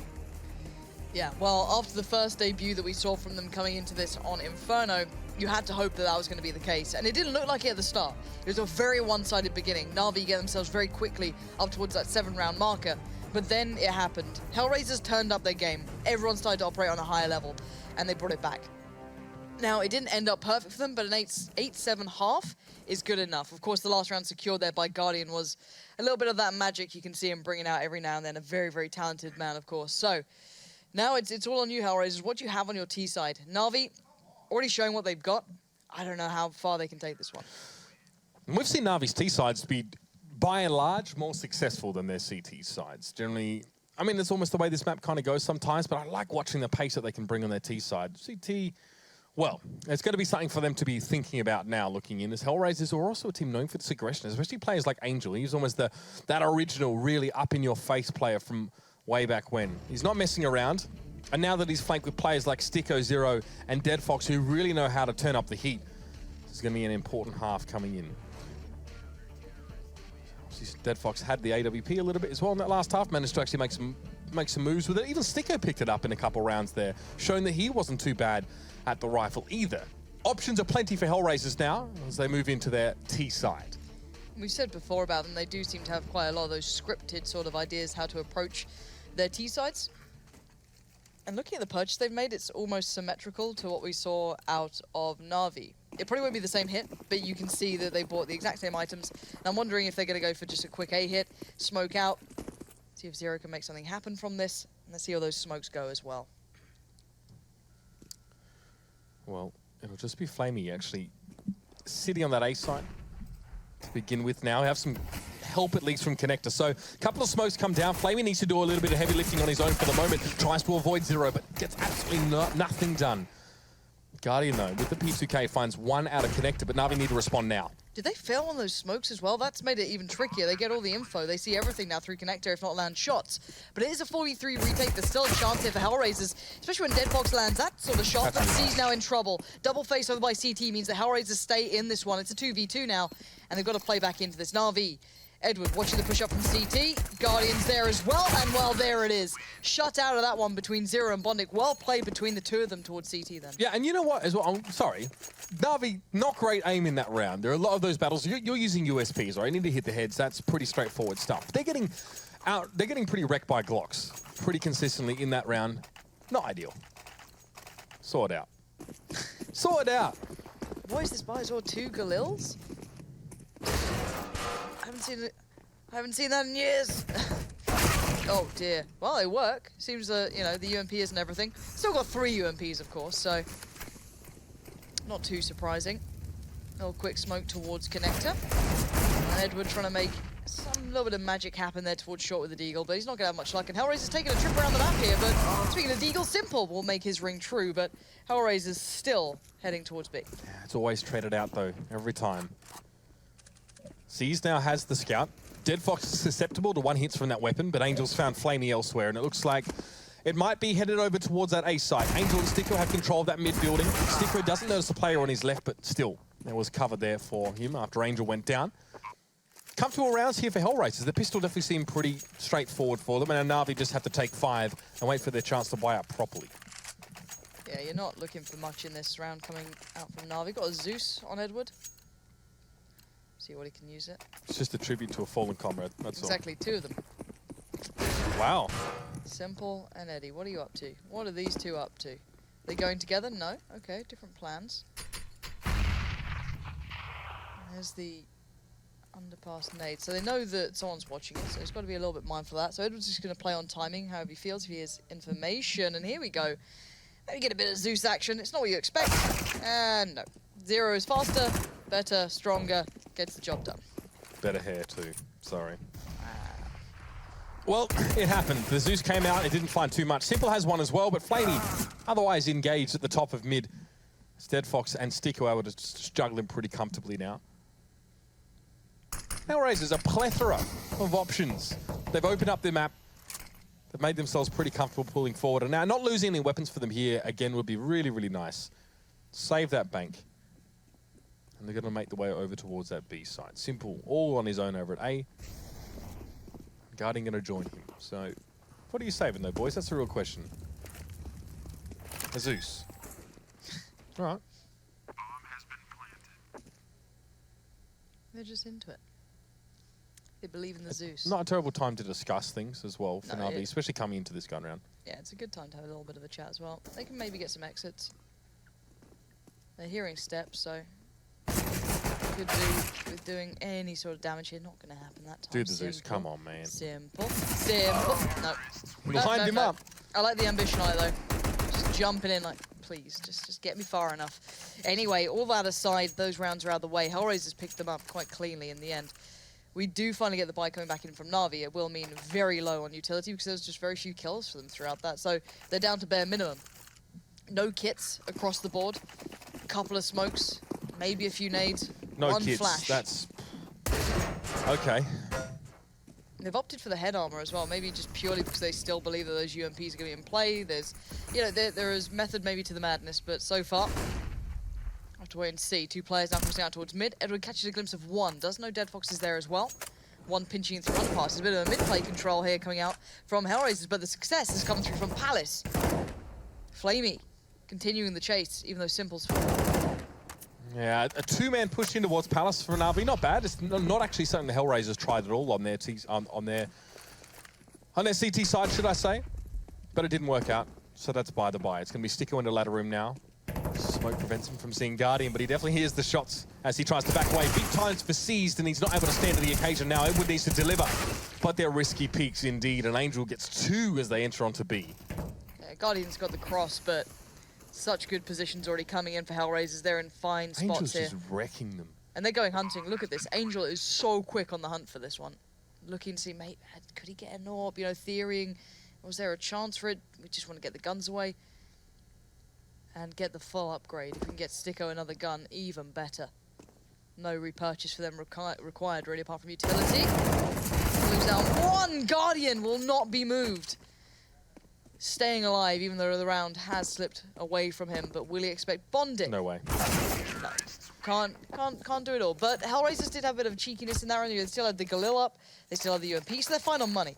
Yeah, well, after the first debut that we saw from them coming into this on Inferno, you had to hope that that was going to be the case. And it didn't look like it at the start. It was a very one-sided beginning. Na'Vi get themselves very quickly up towards that 7-round marker. But then it happened. HellRaisers turned up their game. Everyone started to operate on a higher level, and they brought it back. Now, it didn't end up perfect for them, but an 8-7 half is good enough. Of course, the last round secured there by Guardian was a little bit of that magic you can see him bringing out every now and then. A very, very talented man, of course. So now it's all on you, HellRaisers. What do you have on your T side? Na'Vi, already showing what they've got. I don't know how far they can take this one. We've seen Na'Vi's T sides be, by and large, more successful than their CT sides. Generally, I mean, it's almost the way this map kind of goes sometimes, but I like watching the pace that they can bring on their T side. CT... well, it's going to be something for them to be thinking about now, looking in, as HellRaisers are also a team known for its aggression, especially players like Angel. He's almost that original, really up-in-your-face player from way back when. He's not messing around, and now that he's flanked with players like Sticko, Zero, and Dead Fox, who really know how to turn up the heat, this is going to be an important half coming in. Dead Fox had the AWP a little bit as well in that last half, managed to actually make some moves with it. Even Sticko picked it up in a couple rounds there, showing that he wasn't too bad at the rifle either. Options are plenty for HellRaisers now as they move into their T side. We've said before about them, they do seem to have quite a lot of those scripted sort of ideas how to approach their T sides. And looking at the purchase they've made, it's almost symmetrical to what we saw out of Na'Vi. It probably won't be the same hit, but you can see that they bought the exact same items. And I'm wondering if they're going to go for just a quick A hit, smoke out, see if Zero can make something happen from this. And let's see how those smokes go as well. Well, it'll just be Flamey actually sitting on that A site to begin with now. We have some help at least from Connector. So a couple of smokes come down. Flamey needs to do a little bit of heavy lifting on his own for the moment. Tries to avoid Zero, but gets absolutely nothing done. Guardian, though, with the P2K, finds one out of Connector, but Na'Vi need to respond now. Did they fail on those smokes as well? That's made it even trickier. They get all the info. They see everything now through Connector, if not land shots. But it is a 4v3 retake. There's still a chance here for HellRaisers, especially when Dead Fox lands that sort of shot. But C's now in trouble. Double face over by CT means that HellRaisers stay in this one. It's a 2v2 now, and they've got to play back into this. Na'Vi, Edward watching the push up from CT. Guardian's there as well, and well, there it is. Shut out of that one between Zero and Bondic. Well played between the two of them towards CT then. Yeah, and you know what as well? I'm sorry. Na'Vi, not great aim in that round. There are a lot of those battles. You're using USPs, right? You need to hit the heads. That's pretty straightforward stuff. They're getting pretty wrecked by Glocks pretty consistently in that round. Not ideal. Sort out. Sort out. What is this buy? Or 2 Galils? I haven't seen that in years. Oh dear. Well, they work. Seems that, you know, the UMP isn't everything. Still got 3 UMPs, of course, so not too surprising. A little quick smoke towards Connector. And Edward trying to make some little bit of magic happen there towards short with the Deagle, but he's not going to have much luck. And HellRaisers taking a trip around the map here, but speaking of Deagle, Simple will make his ring true, but HellRaisers still heading towards B. Yeah, it's always traded out, though, every time. Seas now has the scout. Dead Fox is susceptible to 1 hits from that weapon, but Angel's found Flamey elsewhere, and it looks like it might be headed over towards that A site. Angel and Sticko have control of that mid building. Sticko doesn't notice the player on his left, but still, there was cover there for him after Angel went down. Comfortable rounds here for HellRaisers. The pistol definitely seemed pretty straightforward for them, and Na'Vi just have to take 5 and wait for their chance to buy up properly. Yeah, you're not looking for much in this round coming out from Na'Vi. Got a Zeus on Edward. See what he can use it. It's just a tribute to a fallen comrade, that's exactly, 2 of them. all. Wow. Simple and Eddie, what are you up to? What are these 2 up to? They going together? No. Okay, different plans. There's the underpass nade. So they know that someone's watching it, so he's got to be a little bit mindful of that. So Edward's just going to play on timing, however he feels, if he has information. And here we go. Maybe get a bit of Zeus action. It's not what you expect. And no. 0 is faster, better, stronger, gets the job done. Better hair too, sorry. Well, it happened. The Zeus came out, it didn't find too much. Simple has 1 as well, but Flamey otherwise engaged at the top of mid. Dead Fox and Sticko able to just juggle him pretty comfortably now. HellRaisers a plethora of options. They've opened up their map. They've made themselves pretty comfortable pulling forward. And now not losing any weapons for them here, again, would be really, really nice. Save that bank. And they're going to make the way over towards that B side. Simple, all on his own over at A. Guardian going to join him. So, what are you saving though, boys? That's the real question. A Zeus. All right. They're just into it. They believe in the Zeus. Not a terrible time to discuss things as well for Na'Vi, it, especially coming into this gun round. Yeah, it's a good time to have a little bit of a chat as well. They can maybe get some exits. They're hearing steps, so could do with doing any sort of damage here. Not going to happen that time. Dude, the Zeus, come on, man. Simple. Simple. No. Lined him up. I like the ambition on it, though. Just jumping in like, please, just get me far enough. Anyway, all that aside, those rounds are out of the way. HellRaisers picked them up quite cleanly in the end. We do finally get the buy coming back in from Na'Vi. It will mean very low on utility because there's just very few kills for them throughout that. So they're down to bare minimum. No kits across the board. A couple of smokes, maybe a few nades. No 1 kits. flash. That's okay. They've opted for the head armor as well, maybe just purely because they still believe that those UMPs are going to be in play. There's, you know, there is method maybe to the madness, but so far, I have to wait and see. 2 players now crossing out towards mid. Edward catches a glimpse of 1. Does know Dead Fox is there as well. 1 pinching through underpass. There's a bit of a mid-play control here coming out from HellRaisers, but the success has come through from Palace. Flamey continuing the chase, even though Simple's... Yeah, a 2-man push in towards Palace for Na'Vi. Not bad. It's not actually something the HellRaisers tried at all on their CT side, should I say? But it didn't work out. So that's by the by. It's going to be Sticko in the ladder room now. Smoke prevents him from seeing Guardian, but he definitely hears the shots as he tries to back away. Big times for Seized, and he's not able to stand to the occasion now. Edward needs to deliver, but they're risky peaks indeed, and Angel gets 2 as they enter onto B. Yeah, Guardian's got the cross, but such good positions already coming in for HellRaisers. They're in fine spots Angel's here. just wrecking them. And they're going hunting. Look at this. Angel is so quick on the hunt for this one. Looking to see, mate, could he get an AWP? You know, theorying, was there a chance for it? We just want to get the guns away. And get the full upgrade. If we can get Sticko another gun, even better. No repurchase for them required, really, apart from utility. Moves down. 1 Guardian will not be moved. Staying alive, even though the round has slipped away from him. But will he expect bonding? No way. No. Can't do it all. But HellRaisers did have a bit of cheekiness in that round. They still had the Galil up. They still have the UMP, so they're fine on money.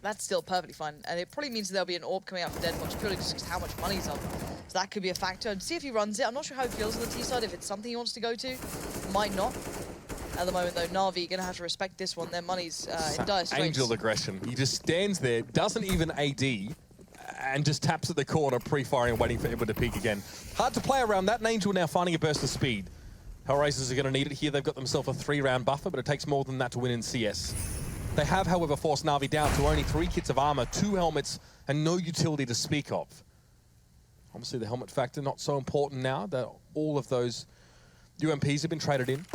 That's still perfectly fine. And it probably means there'll be an AWP coming out for Dead Fox, purely just because how much money's on. So that could be a factor. And see if he runs it. I'm not sure how he feels on the T side, if it's something he wants to go to. Might not. At the moment, though, Na'Vi going to have to respect this one. Their money's in dire straits. Angel aggression. He just stands there, doesn't even AD, and just taps at the corner, pre-firing and waiting for Edward to peek again. Hard to play around that. Angel now finding a burst of speed. HellRaisers are going to need it here. They've got themselves a 3-round buffer, but it takes more than that to win in CS. They have, however, forced Na'Vi down to only 3 kits of armor, 2 helmets, and no utility to speak of. Obviously, the helmet factor not so important now that all of those UMPs have been traded in,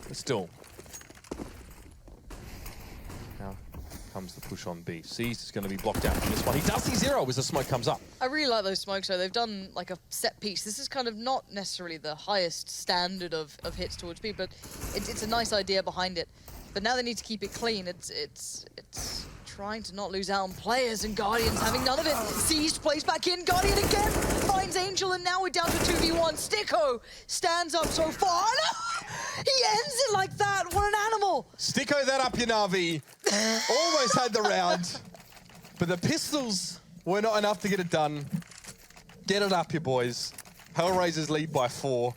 but still. Now comes the push on B. Seized is going to be blocked out from this one. He does see 0 as the smoke comes up. I really like those smokes, though. They've done like a set piece. This is kind of not necessarily the highest standard of hits towards B, but it's a nice idea behind it. But now they need to keep it clean. It's trying to not lose out on players, and Guardian's having none of it. Seized, plays back in. Guardian again finds Angel, and now we're down to 2v1. Sticko stands up so far. No! He ends it like that. What an animal. Sticko that up, your Na'Vi. Almost had the round, but the pistols were not enough to get it done. Get it up, you boys. HellRaisers lead by 4.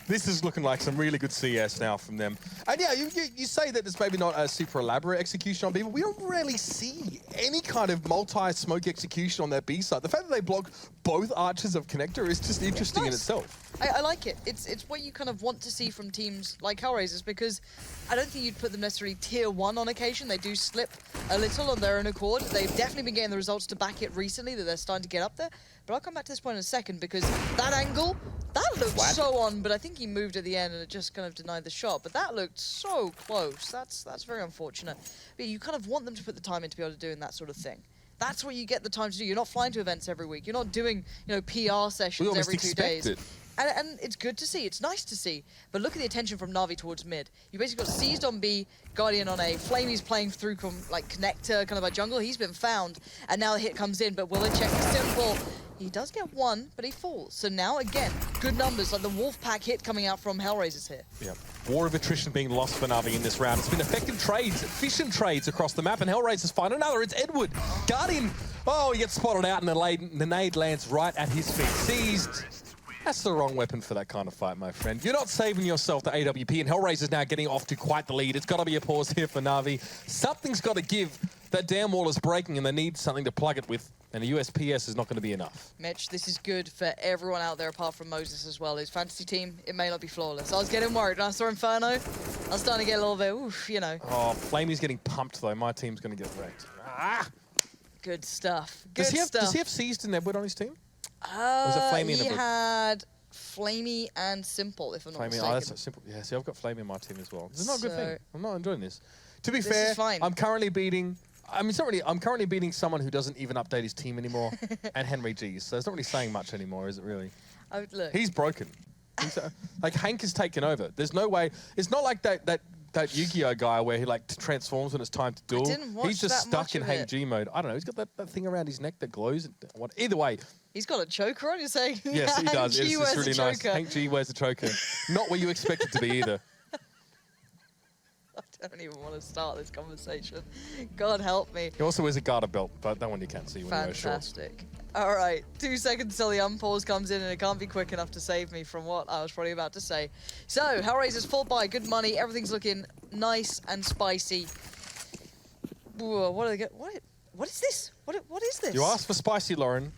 This is looking like some really good CS now from them. And yeah, you say that it's maybe not a super elaborate execution on B, but we don't really see any kind of multi-smoke execution on their B side. The fact that they block both arches of Connector is just interesting in itself. I like it. It's what you kind of want to see from teams like HellRaisers, because I don't think you'd put them necessarily tier 1 on occasion. They do slip a little on their own accord. They've definitely been getting the results to back it recently, that they're starting to get up there. But I'll come back to this point in a second, because that angle, that looked so on, but I think he moved at the end and it just kind of denied the shot. But that looked so close. That's very unfortunate. But you kind of want them to put the time in to be able to do that sort of thing. That's what you get the time to do. You're not flying to events every week. You're not doing, PR sessions every 2 days. And it's good to see. It's nice to see. But look at the attention from Na'Vi towards mid. You basically got Seized on B, Guardian on A, Flamey's playing through like Connector, kind of a jungle. He's been found, and now the hit comes in, but will it check Simple? He does get 1, but he falls. So now, again, good numbers, like the Wolfpack hit coming out from HellRaisers here. Yeah. War of attrition being lost for Na'Vi in this round. It's been effective trades, efficient trades across the map, and HellRaisers find another. It's Edward. Guardian, he gets spotted out, and the nade lands right at his feet. Seized. That's the wrong weapon for that kind of fight, my friend. You're not saving yourself the AWP, and HellRaisers now getting off to quite the lead. It's got to be a pause here for Na'Vi. Something's got to give. That damn wall is breaking, and they need something to plug it with, and the USPS is not going to be enough. Mitch, this is good for everyone out there apart from Moses as well. His fantasy team, it may not be flawless. I was getting worried when I saw Inferno. I was starting to get a little bit, Oh, Flamey's getting pumped, though. My team's going to get wrecked. Ah! Good stuff. Good stuff. Does he have Seized and Edward on his team? He had Flamey and Simple, if I'm not mistaken. Oh, that's Simple. Yeah, see, I've got Flamey in my team as well. This is not a good thing. I'm not enjoying this. To be fair, I'm currently beating... it's not really... I'm currently beating someone who doesn't even update his team anymore, and Henry G's. So it's not really saying much anymore, is it really? Look. He's broken. Like, Hank has taken over. There's no way... It's not like that Yu-Gi-Oh guy where he transforms when it's time to duel. He's just stuck in Hank G mode. I don't know. He's got that thing around his neck that glows. Either way. He's got a choker on, you're saying? Yes, he does. It's really nice. Hank G wears a choker. Not what you expect it to be either. I don't even want to start this conversation. God help me. He also wears a garter belt, but that one you can't see when he wears shorts. Fantastic. All right, 2 seconds till the unpause comes in, and it can't be quick enough to save me from what I was probably about to say. So, HellRaisers full buy, good money, everything's looking nice and spicy. Whoa, what is this? What is this? You asked for spicy, Lauren.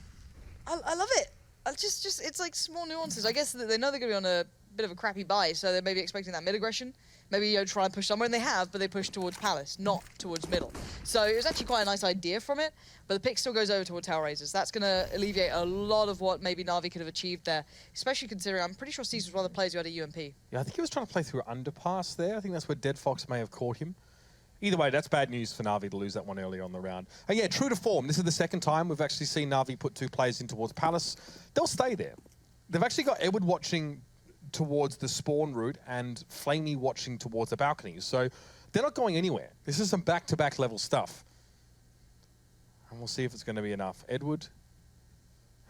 I love it. It's like small nuances. I guess that they know they're going to be on a bit of a crappy buy, so they're maybe expecting that mid aggression. Maybe try and push somewhere, and they have, but they push towards Palace, not towards middle. So it was actually quite a nice idea from it, but the pick still goes over towards HellRaisers. That's going to alleviate a lot of what maybe Na'Vi could have achieved there, especially considering I'm pretty sure Cease was one of the players who had a UMP. Yeah, I think he was trying to play through underpass there. I think that's where Dead Fox may have caught him. Either way, that's bad news for Na'Vi to lose that one earlier on the round. And yeah, true to form, this is the second time we've actually seen Na'Vi put 2 players in towards Palace. They'll stay there. They've actually got Edward watching towards the spawn route and Flamey watching towards the balconies. So they're not going anywhere. This is some back-to-back level stuff. And we'll see if it's going to be enough. Edward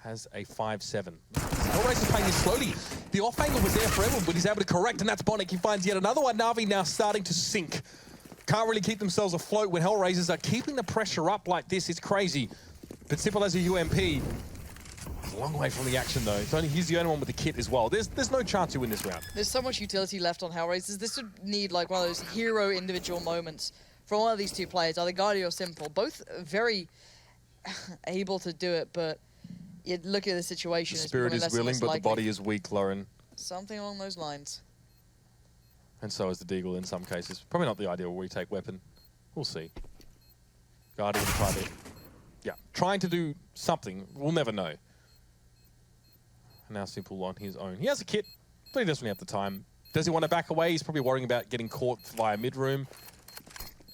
has a 5-7. HellRaisers playing this slowly. The off angle was there for Edward, but he's able to correct, and that's Bonic. He finds yet another one. Na'Vi now starting to sink. Can't really keep themselves afloat when HellRaisers are keeping the pressure up like this. It's crazy. But Simple as a UMP. A long way from the action, though. He's the only one with the kit as well. There's no chance you win this round. There's so much utility left on HellRaisers. This would need like one of those hero individual moments from one of these 2 players, either Guardian or Simple. Both very able to do it, but You look at the situation. The spirit is willing, but the body is weak, Lauren. Something along those lines. And so is the Deagle in some cases. Probably not the ideal retake weapon. We'll see. Guardian tried it. Yeah, trying to do something. We'll never know. And now Simple on his own. He has a kit, but he doesn't have the time. Does he want to back away? He's probably worrying about getting caught via mid-room.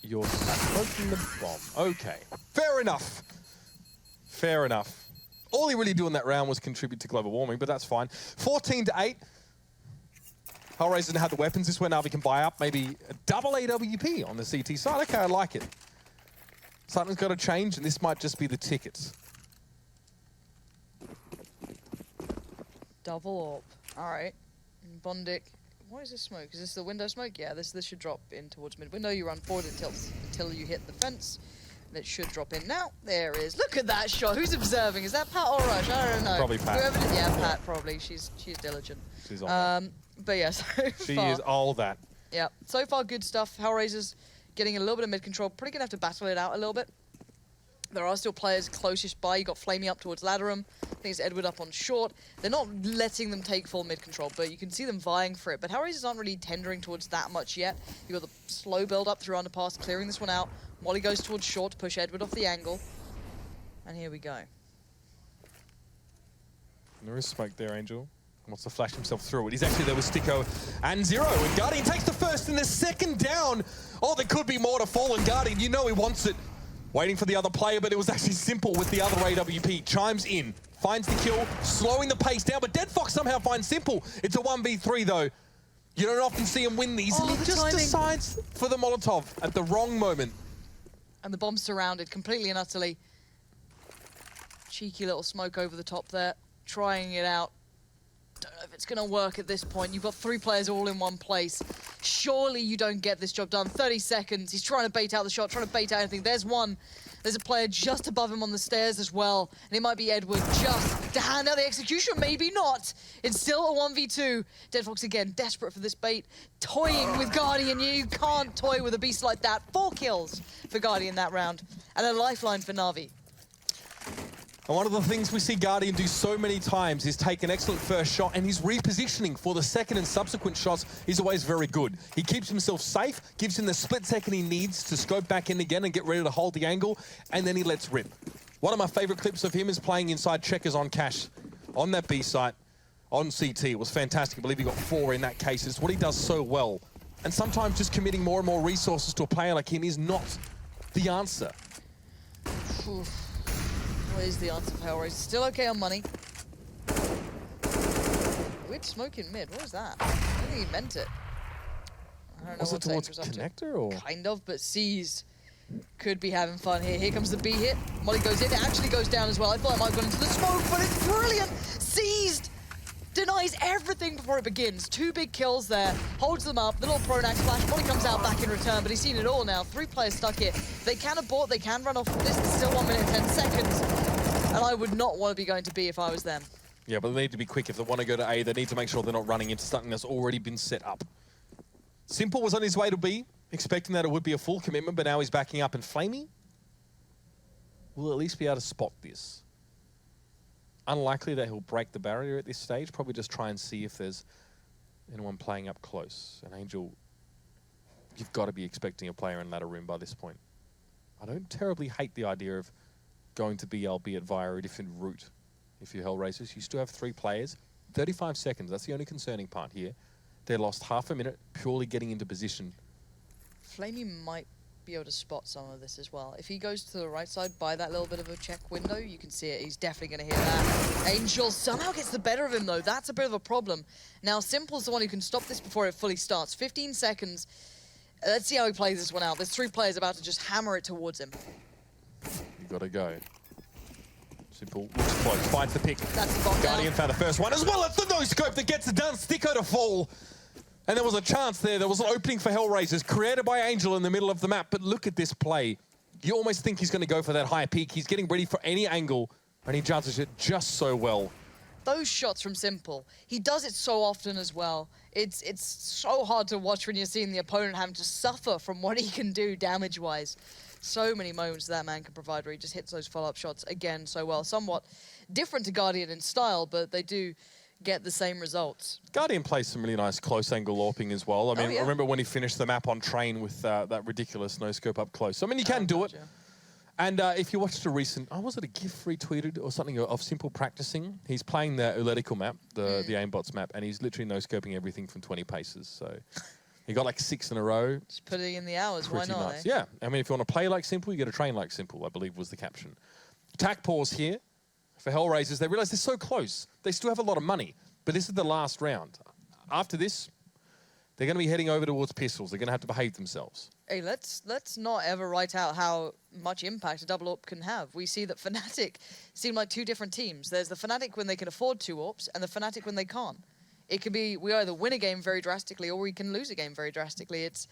You're smoking the bomb. Okay, fair enough. Fair enough. All he really did in that round was contribute to global warming, but that's fine. 14-8. HellRaisers didn't have the weapons. This is where Na'Vi can buy up. Maybe a double AWP on the CT side. Okay, I like it. Something's got to change, and this might just be the tickets. Double AWP. All right. Bondic. What is this smoke? Is this the window smoke? Yeah, this should drop in towards mid window. You run forward until you hit the fence. And it should drop in now. There is. Look at that shot. Who's observing? Is that Pat or Rush? I don't know. Probably Pat. Whoever did, yeah, Pat probably. She's diligent. She's on but yeah, so she far, is all that. Yeah, so far good stuff. HellRaisers getting a little bit of mid control. Probably gonna have to battle it out a little bit. There are still players closest by. You got Flamey up towards Ladderum. I think it's Edward up on short. They're not letting them take full mid control, but you can see them vying for it. But HellRaisers aren't really tendering towards that much yet. You got the slow build up through underpass, clearing this one out. Molly goes towards short to push Edward off the angle. And here we go. There is smoke there, Angel. Wants to flash himself through it. He's actually there with Sticko and Zero. And Guardian takes the first and the second down. Oh, there could be more to fall. And Guardian, you know he wants it. Waiting for the other player, but it was actually Simple with the other AWP. Chimes in, finds the kill, slowing the pace down. But Deadfox somehow finds Simple. It's a 1v3 though. You don't often see him win these. And he just decides for the Molotov at the wrong moment. And the bomb's surrounded completely and utterly. Cheeky little smoke over the top there. Trying it out. Don't know if it's going to work at this point. You've got 3 players all in one place. Surely you don't get this job done. 30 seconds. He's trying to bait out the shot, trying to bait out anything. There's one. There's a player just above him on the stairs as well. And it might be Edward just to hand out the execution. Maybe not. It's still a 1v2. Deadfox again, desperate for this bait. Toying with Guardian. You can't toy with a beast like that. 4 kills for Guardian that round. And a lifeline for Na'Vi. And one of the things we see Guardian do so many times is take an excellent first shot, and his repositioning for the second and subsequent shots is always very good. He keeps himself safe, gives him the split second he needs to scope back in again and get ready to hold the angle, and then he lets rip. One of my favorite clips of him is playing inside checkers on Cash, on that B site, on CT. It was fantastic. I believe he got 4 in that case. It's what he does so well. And sometimes just committing more and more resources to a player like him is not the answer. Oof. What is the answer for HellRaisers? Still okay on money. Weird smoke in mid. What was that? I don't think he meant it. I don't know. Was it towards connector or? Kind of, but Seized could be having fun here. Here comes the B hit. Molly goes in. It actually goes down as well. I thought it might have gone into the smoke, but it's brilliant. Seized denies everything before it begins. 2 big kills there. Holds them up. The little pronax flash. Molly comes out back in return, but he's seen it all now. 3 players stuck here. They can abort. They can run off from this. It's still 1 minute and 10 seconds. And I would not want to be going to B if I was them. Yeah, but they need to be quick. If they want to go to A, they need to make sure they're not running into something that's already been set up. Simple was on his way to B, expecting that it would be a full commitment, but now he's backing up. And Flamey will at least be able to spot this. Unlikely that he'll break the barrier at this stage. Probably just try and see if there's anyone playing up close. And Angel, you've got to be expecting a player in ladder room by this point. I don't terribly hate the idea of going to be, albeit via a different route. If you're HellRaisers, you still have 3 players, 35 seconds. That's the only concerning part here. They lost half a minute purely getting into position. Flamey might be able to spot some of this as well. If he goes to the right side by that little bit of a check window, you can see it. He's definitely going to hit that. Angel somehow gets the better of him though. That's a bit of a problem. Now Simple's the one who can stop this before it fully starts. 15 seconds. Let's see how he plays this one out. There's 3 players about to just hammer it towards him. You gotta go. Simple looks close, finds the pick. That's the bomb Guardian found the first one as well. It's the no-scope that gets it done. Sticko to fall. And there was a chance there. There was an opening for HellRaisers created by Angel in the middle of the map. But look at this play. You almost think he's going to go for that high peak. He's getting ready for any angle, and he judges it just so well. Those shots from Simple, he does it so often as well. It's so hard to watch when you're seeing the opponent having to suffer from what he can do damage-wise. so many moments that man can provide where he just hits those follow-up shots again so well. Somewhat different to Guardian in style, but they do get the same results. Guardian plays some really nice close angle LARPing as well. I mean, I remember when he finished the map on Train with that ridiculous no-scope up close. So, I mean, you can do it. And if you watched a recent, was it a GIF retweeted or something of Simple practicing? He's playing the Uletical map, the aimbots map, and he's literally no-scoping everything from 20 paces. So he got like 6 in a row. Just putting in the hours, why not? Nice. Yeah, I mean, if you want to play like Simple, you got to train like Simple, I believe was the caption. Attack pause here for HellRaisers. They realize they're so close. They still have a lot of money, but this is the last round. After this, they're going to be heading over towards pistols. They're going to have to behave themselves. Hey, let's not ever write out how much impact a double AWP can have. We see that Fnatic seem like two different teams. There's the Fnatic when they can afford 2 AWPs, and the Fnatic when they can't. It could be we either win a game very drastically or we can lose a game very drastically. It's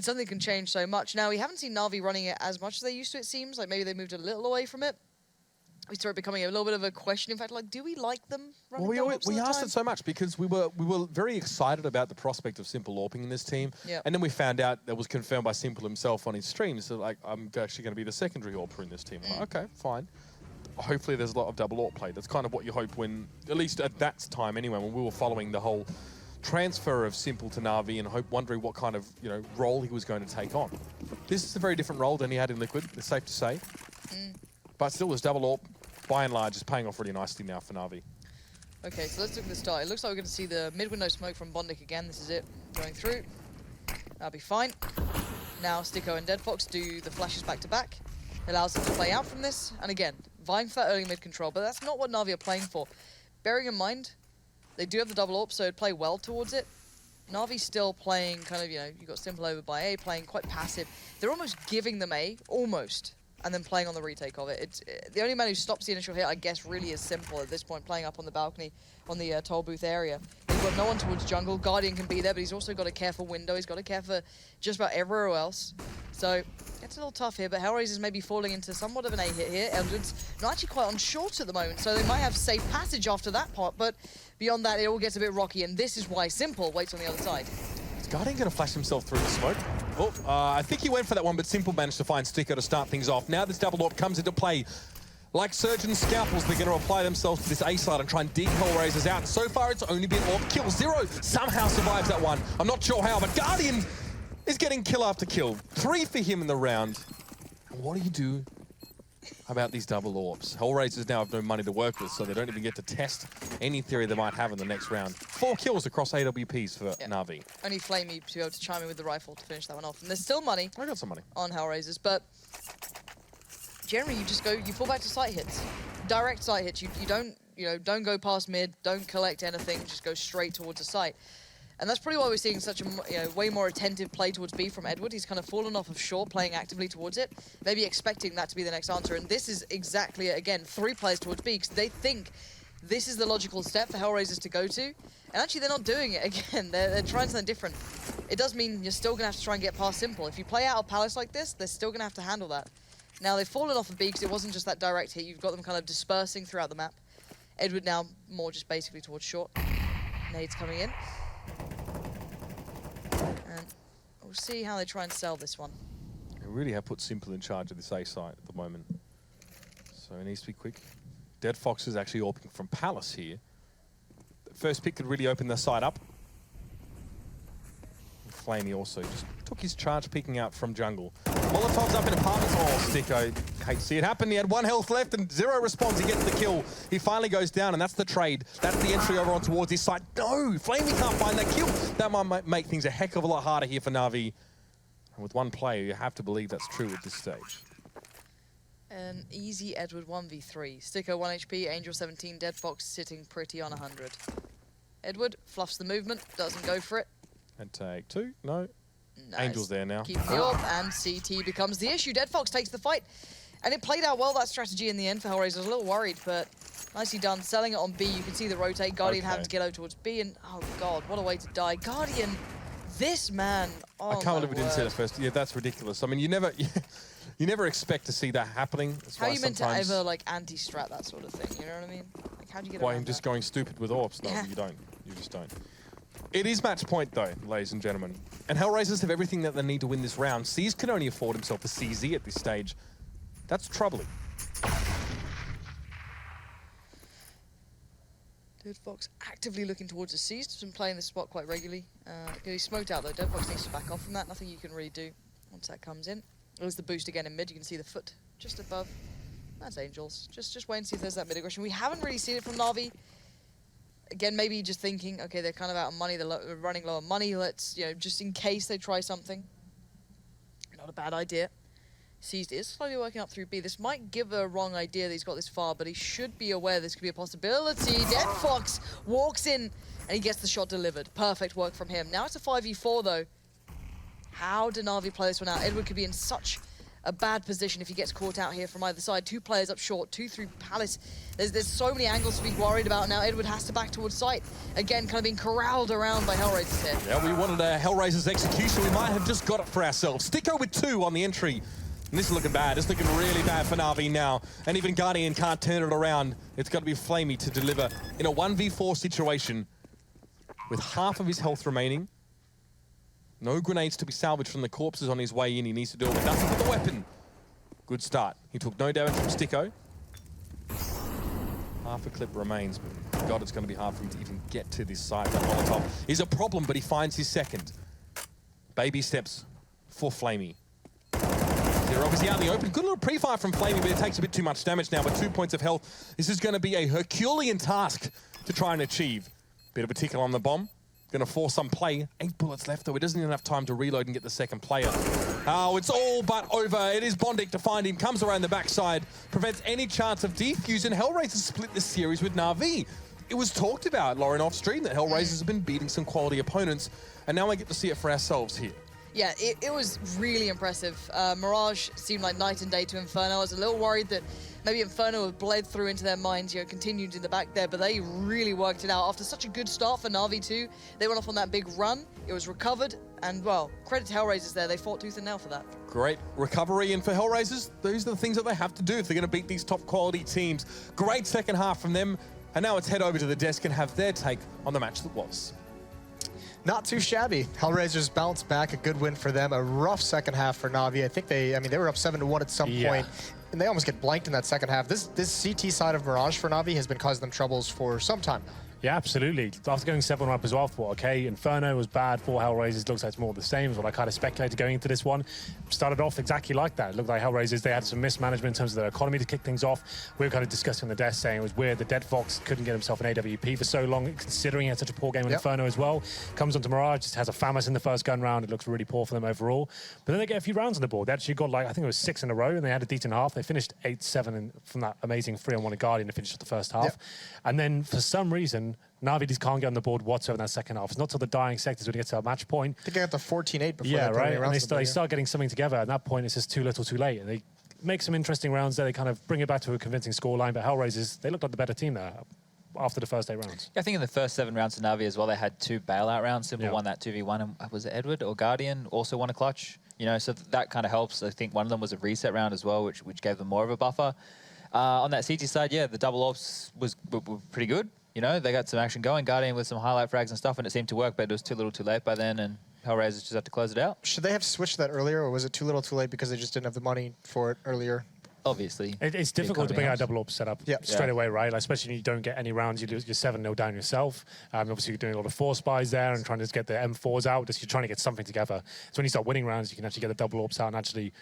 something that can change so much. Now, we haven't seen Na'Vi running it as much as they used to, it seems. Like maybe they moved a little away from it. We started becoming a little bit of a question. In fact, like, do we like them running we asked it so much because we were very excited about the prospect of Simple LARPing in this team. Yep. And then we found out that was confirmed by Simple himself on his stream. So, like, I'm actually going to be the secondary AWPer in this team. Like, okay, fine. Hopefully there's a lot of double AWP play. That's kind of what you hope when, at least at that time anyway, when we were following the whole transfer of Simple to Na'Vi and wondering what kind of role he was going to take on. This is a very different role than he had in Liquid, it's safe to say. But still, this double AWP, by and large, is paying off really nicely now for Na'Vi. Okay, so let's look at the start. It looks like we're going to see the mid-window smoke from Bondik again. This is it, going through. That'll be fine. Now Sticko and Deadfox do the flashes back-to-back. Allows them to play out from this. And again, vying for that early mid control, but that's not what Na'Vi are playing for. Bearing in mind, they do have the double AWP, so it'd play well towards it. Na'Vi's still playing kind of, you've got Simple over by A, playing quite passive. They're almost giving them A, almost, and then playing on the retake of it. It's the only man who stops the initial hit, I guess, really is Simple at this point, playing up on the balcony on the toll booth area. He's got no one towards jungle. Guardian can be there, but he's also got to care for window. He's got to care for just about everywhere else. So it's a little tough here, but HellRaisers may be falling into somewhat of an A hit here. Eldred's not actually quite on short at the moment, so they might have safe passage after that part, but beyond that, it all gets a bit rocky, and this is why Simple waits on the other side. Is Guardian going to flash himself through the smoke? Oh, I think he went for that one, but Simple managed to find Sticko to start things off. Now this double AWP comes into play. Like Surgeon Scalpels, they're going to apply themselves to this A side and try and dig HellRaisers out. So far, it's only been AWP kill. Zero somehow survives that one. I'm not sure how, but Guardian is getting kill after kill. 3 for him in the round. What do you do about these double AWPs? HellRaisers now have no money to work with, so they don't even get to test any theory they might have in the next round. 4 kills across AWPs for Na'Vi. Only Flamey to be able to chime in with the rifle to finish that one off. And there's still money. I got some money on HellRaisers, but generally you fall back to sight hits. Direct sight hits. You don't go past mid, don't collect anything, just go straight towards the site. And that's probably why we're seeing such a way more attentive play towards B from Edward. He's kind of fallen off of short, playing actively towards it, maybe expecting that to be the next answer. And this is exactly, again, 3 players towards B, because they think this is the logical step for HellRaisers to go to. And actually, they're not doing it again. They're trying something different. It does mean you're still going to have to try and get past Simple. If you play out of Palace like this, they're still going to have to handle that. Now, they've fallen off of B because it wasn't just that direct hit. You've got them kind of dispersing throughout the map. Edward now more just basically towards short. Nades coming in. And we'll see how they try and sell this one. They really have put Simple in charge of this A site at the moment. So it needs to be quick. Dead Fox is actually AWPing from Palace here. The first pick could really open the side up. Flamey also just took his charge peeking out from jungle. Molotov's up in apartments. Oh, Sticko. Hate to see it happen. He had 1 health left and 0 response. He gets the kill. He finally goes down, and that's the trade. That's the entry over on towards his side. No! Flamey can't find that kill. That might make things a heck of a lot harder here for Na'Vi. And with 1 player, you have to believe that's true at this stage. An easy Edward 1v3. Sticko 1 HP, Angel 17, Dead Fox sitting pretty on 100. Edward fluffs the movement, doesn't go for it. And take 2. No. Nice. Angel's there now. Keep the AWP, and CT becomes the issue. Dead Fox takes the fight. And it played out well, that strategy in the end for HellRaisers. I was a little worried, but nicely done. Selling it on B, you can see the rotate. Guardian having to get over towards B, and oh god, what a way to die. Guardian, this man, oh I can't believe we didn't see that first. Yeah, that's ridiculous. I mean, you never expect to see that happening. That's how are you meant to ever, like, anti-strat that sort of thing, you know what I mean? Like, how do you get around him just going stupid with AWPs? No, you don't. You just don't. It is match point, though, ladies and gentlemen. And HellRaisers have everything that they need to win this round. C's can only afford himself a CZ at this stage. That's troubling. Deadfox actively looking towards the C's. He's been playing this spot quite regularly. He's smoked out, though. Deadfox needs to back off from that. Nothing you can really do once that comes in. There's the boost again in mid. You can see the foot just above. That's Angels. Just wait and see if there's that mid aggression. We haven't really seen it from Na'Vi. Again, maybe just thinking, okay, they're kind of out of money, they're running low on money, let's, just in case they try something. Not a bad idea. Seized is slowly working up through B. This might give a wrong idea that he's got this far, but he should be aware this could be a possibility. Deadfox walks in, and he gets the shot delivered. Perfect work from him. Now it's a 5v4, though. How do Na'Vi play this one out? Edward could be in such a bad position if he gets caught out here from either side. 2 players up short, 2 through Palace. There's so many angles to be worried about now. Edward has to back towards site. Again, kind of being corralled around by HellRaisers here. Yeah, we wanted a HellRaisers execution. We might have just got it for ourselves. Sticko with 2 on the entry. And this is looking bad. It's looking really bad for Na'Vi now. And even Guardian can't turn it around. It's got to be Flamey to deliver in a 1v4 situation with half of his health remaining. No grenades to be salvaged from the corpses on his way in. He needs to do it with nothing but the weapon. Good start. He took no damage from Sticko. Half a clip remains, but God, it's going to be hard for him to even get to this side. That Molotov is a problem, but he finds his second. Baby steps for Flamey. They're obviously out in the open. Good little pre-fire from Flamey, but it takes a bit too much damage now with 2 points of health. This is going to be a Herculean task to try and achieve. Bit of a tickle on the bomb. Going to force some play. 8 bullets left, though. He doesn't even have time to reload and get the second player. Oh, it's all but over. It is Bondic to find him. Comes around the backside. Prevents any chance of defuse. And HellRaisers split this series with Na'Vi. It was talked about, Lauren, off stream, that HellRaisers have been beating some quality opponents. And now I get to see it for ourselves here. Yeah, it was really impressive. Mirage seemed like night and day to Inferno. I was a little worried that maybe Inferno had bled through into their minds, continued in the back there, but they really worked it out. After such a good start for Na'Vi too, they went off on that big run. It was recovered, and well, credit to HellRaisers there. They fought tooth and nail for that. Great recovery, and for HellRaisers, these are the things that they have to do if they're going to beat these top quality teams. Great second half from them, and now let's head over to the desk and have their take on the match that was. Not too shabby. HellRaisers bounced back, a good win for them. A rough second half for Na'Vi. I think they were up 7-1 at some point, and they almost get blanked in that second half. This CT side of Mirage for Na'Vi has been causing them troubles for some time now. Yeah, absolutely. After going 7-1 up as well, for okay, Inferno was bad for HellRaisers. Looks like it's more of the same, is what I kind of speculated going into this one. Started off exactly like that. It looked like HellRaisers, they had some mismanagement in terms of their economy to kick things off. We were kind of discussing on the desk saying it was weird that Deadfox couldn't get himself an AWP for so long, considering he had such a poor game with Inferno as well. Comes onto Mirage, just has a FAMAS in the first gun round. It looks really poor for them overall. But then they get a few rounds on the board. They actually got, like, I think it was 6 in a row, and they had a decent half. They finished 8-7 from that amazing 3-on-1 Guardian to finish the first half. And then, for some reason, Na'Vi just can't get on the board whatsoever in that second half. It's not till the dying sectors when it gets to a match point. I think they got the 14-8 before they right. And they start getting something together. At that point, it's just too little, too late. And they make some interesting rounds there. They kind of bring it back to a convincing scoreline. But HellRaisers, they looked like the better team there after the first 8 rounds. Yeah, I think in the first 7 rounds of Na'Vi as well, they had 2 bailout rounds. Simple won that 2v1. And was it Edward or Guardian also won a clutch? So that kind of helps. I think one of them was a reset round as well, which gave them more of a buffer. On that CT side, the double ops were pretty good. They got some action going. Guardian with some highlight frags and stuff, and it seemed to work, but it was too little too late by then, and HellRaisers just had to close it out. Should they have switched that earlier, or was it too little too late because they just didn't have the money for it earlier? Obviously. It's difficult to bring out a double op setup straight away, right? Like, especially when you don't get any rounds, you're 7-0 down yourself. Obviously, you're doing a lot of force buys there and trying to get the M4s out. Just you're trying to get something together. So when you start winning rounds, you can actually get the double ops out and actually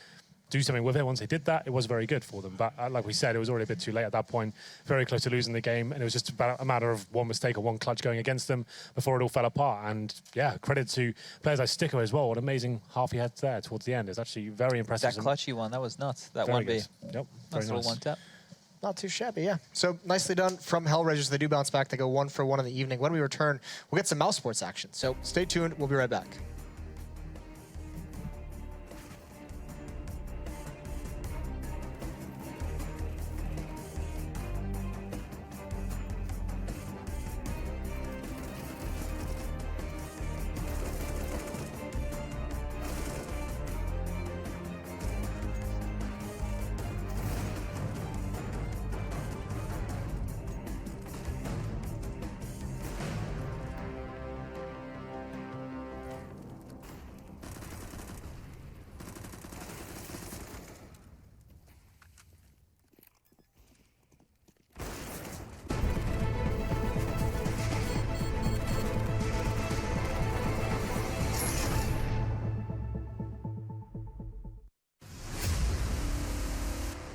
do something with it. Once they did that, it was very good for them. But like we said, it was already a bit too late at that point. Very close to losing the game, and it was just about a matter of one mistake or one clutch going against them before it all fell apart. And credit to players like Sticko as well. What an amazing half he had there towards the end. It's actually very impressive. That clutchy one, that was nuts. That 1B. Yep, nice little one tap. Not too shabby, yeah. So nicely done from HellRaisers. They do bounce back. They go 1 for 1 in the evening. When we return, we'll get some mouse sports action. So stay tuned. We'll be right back.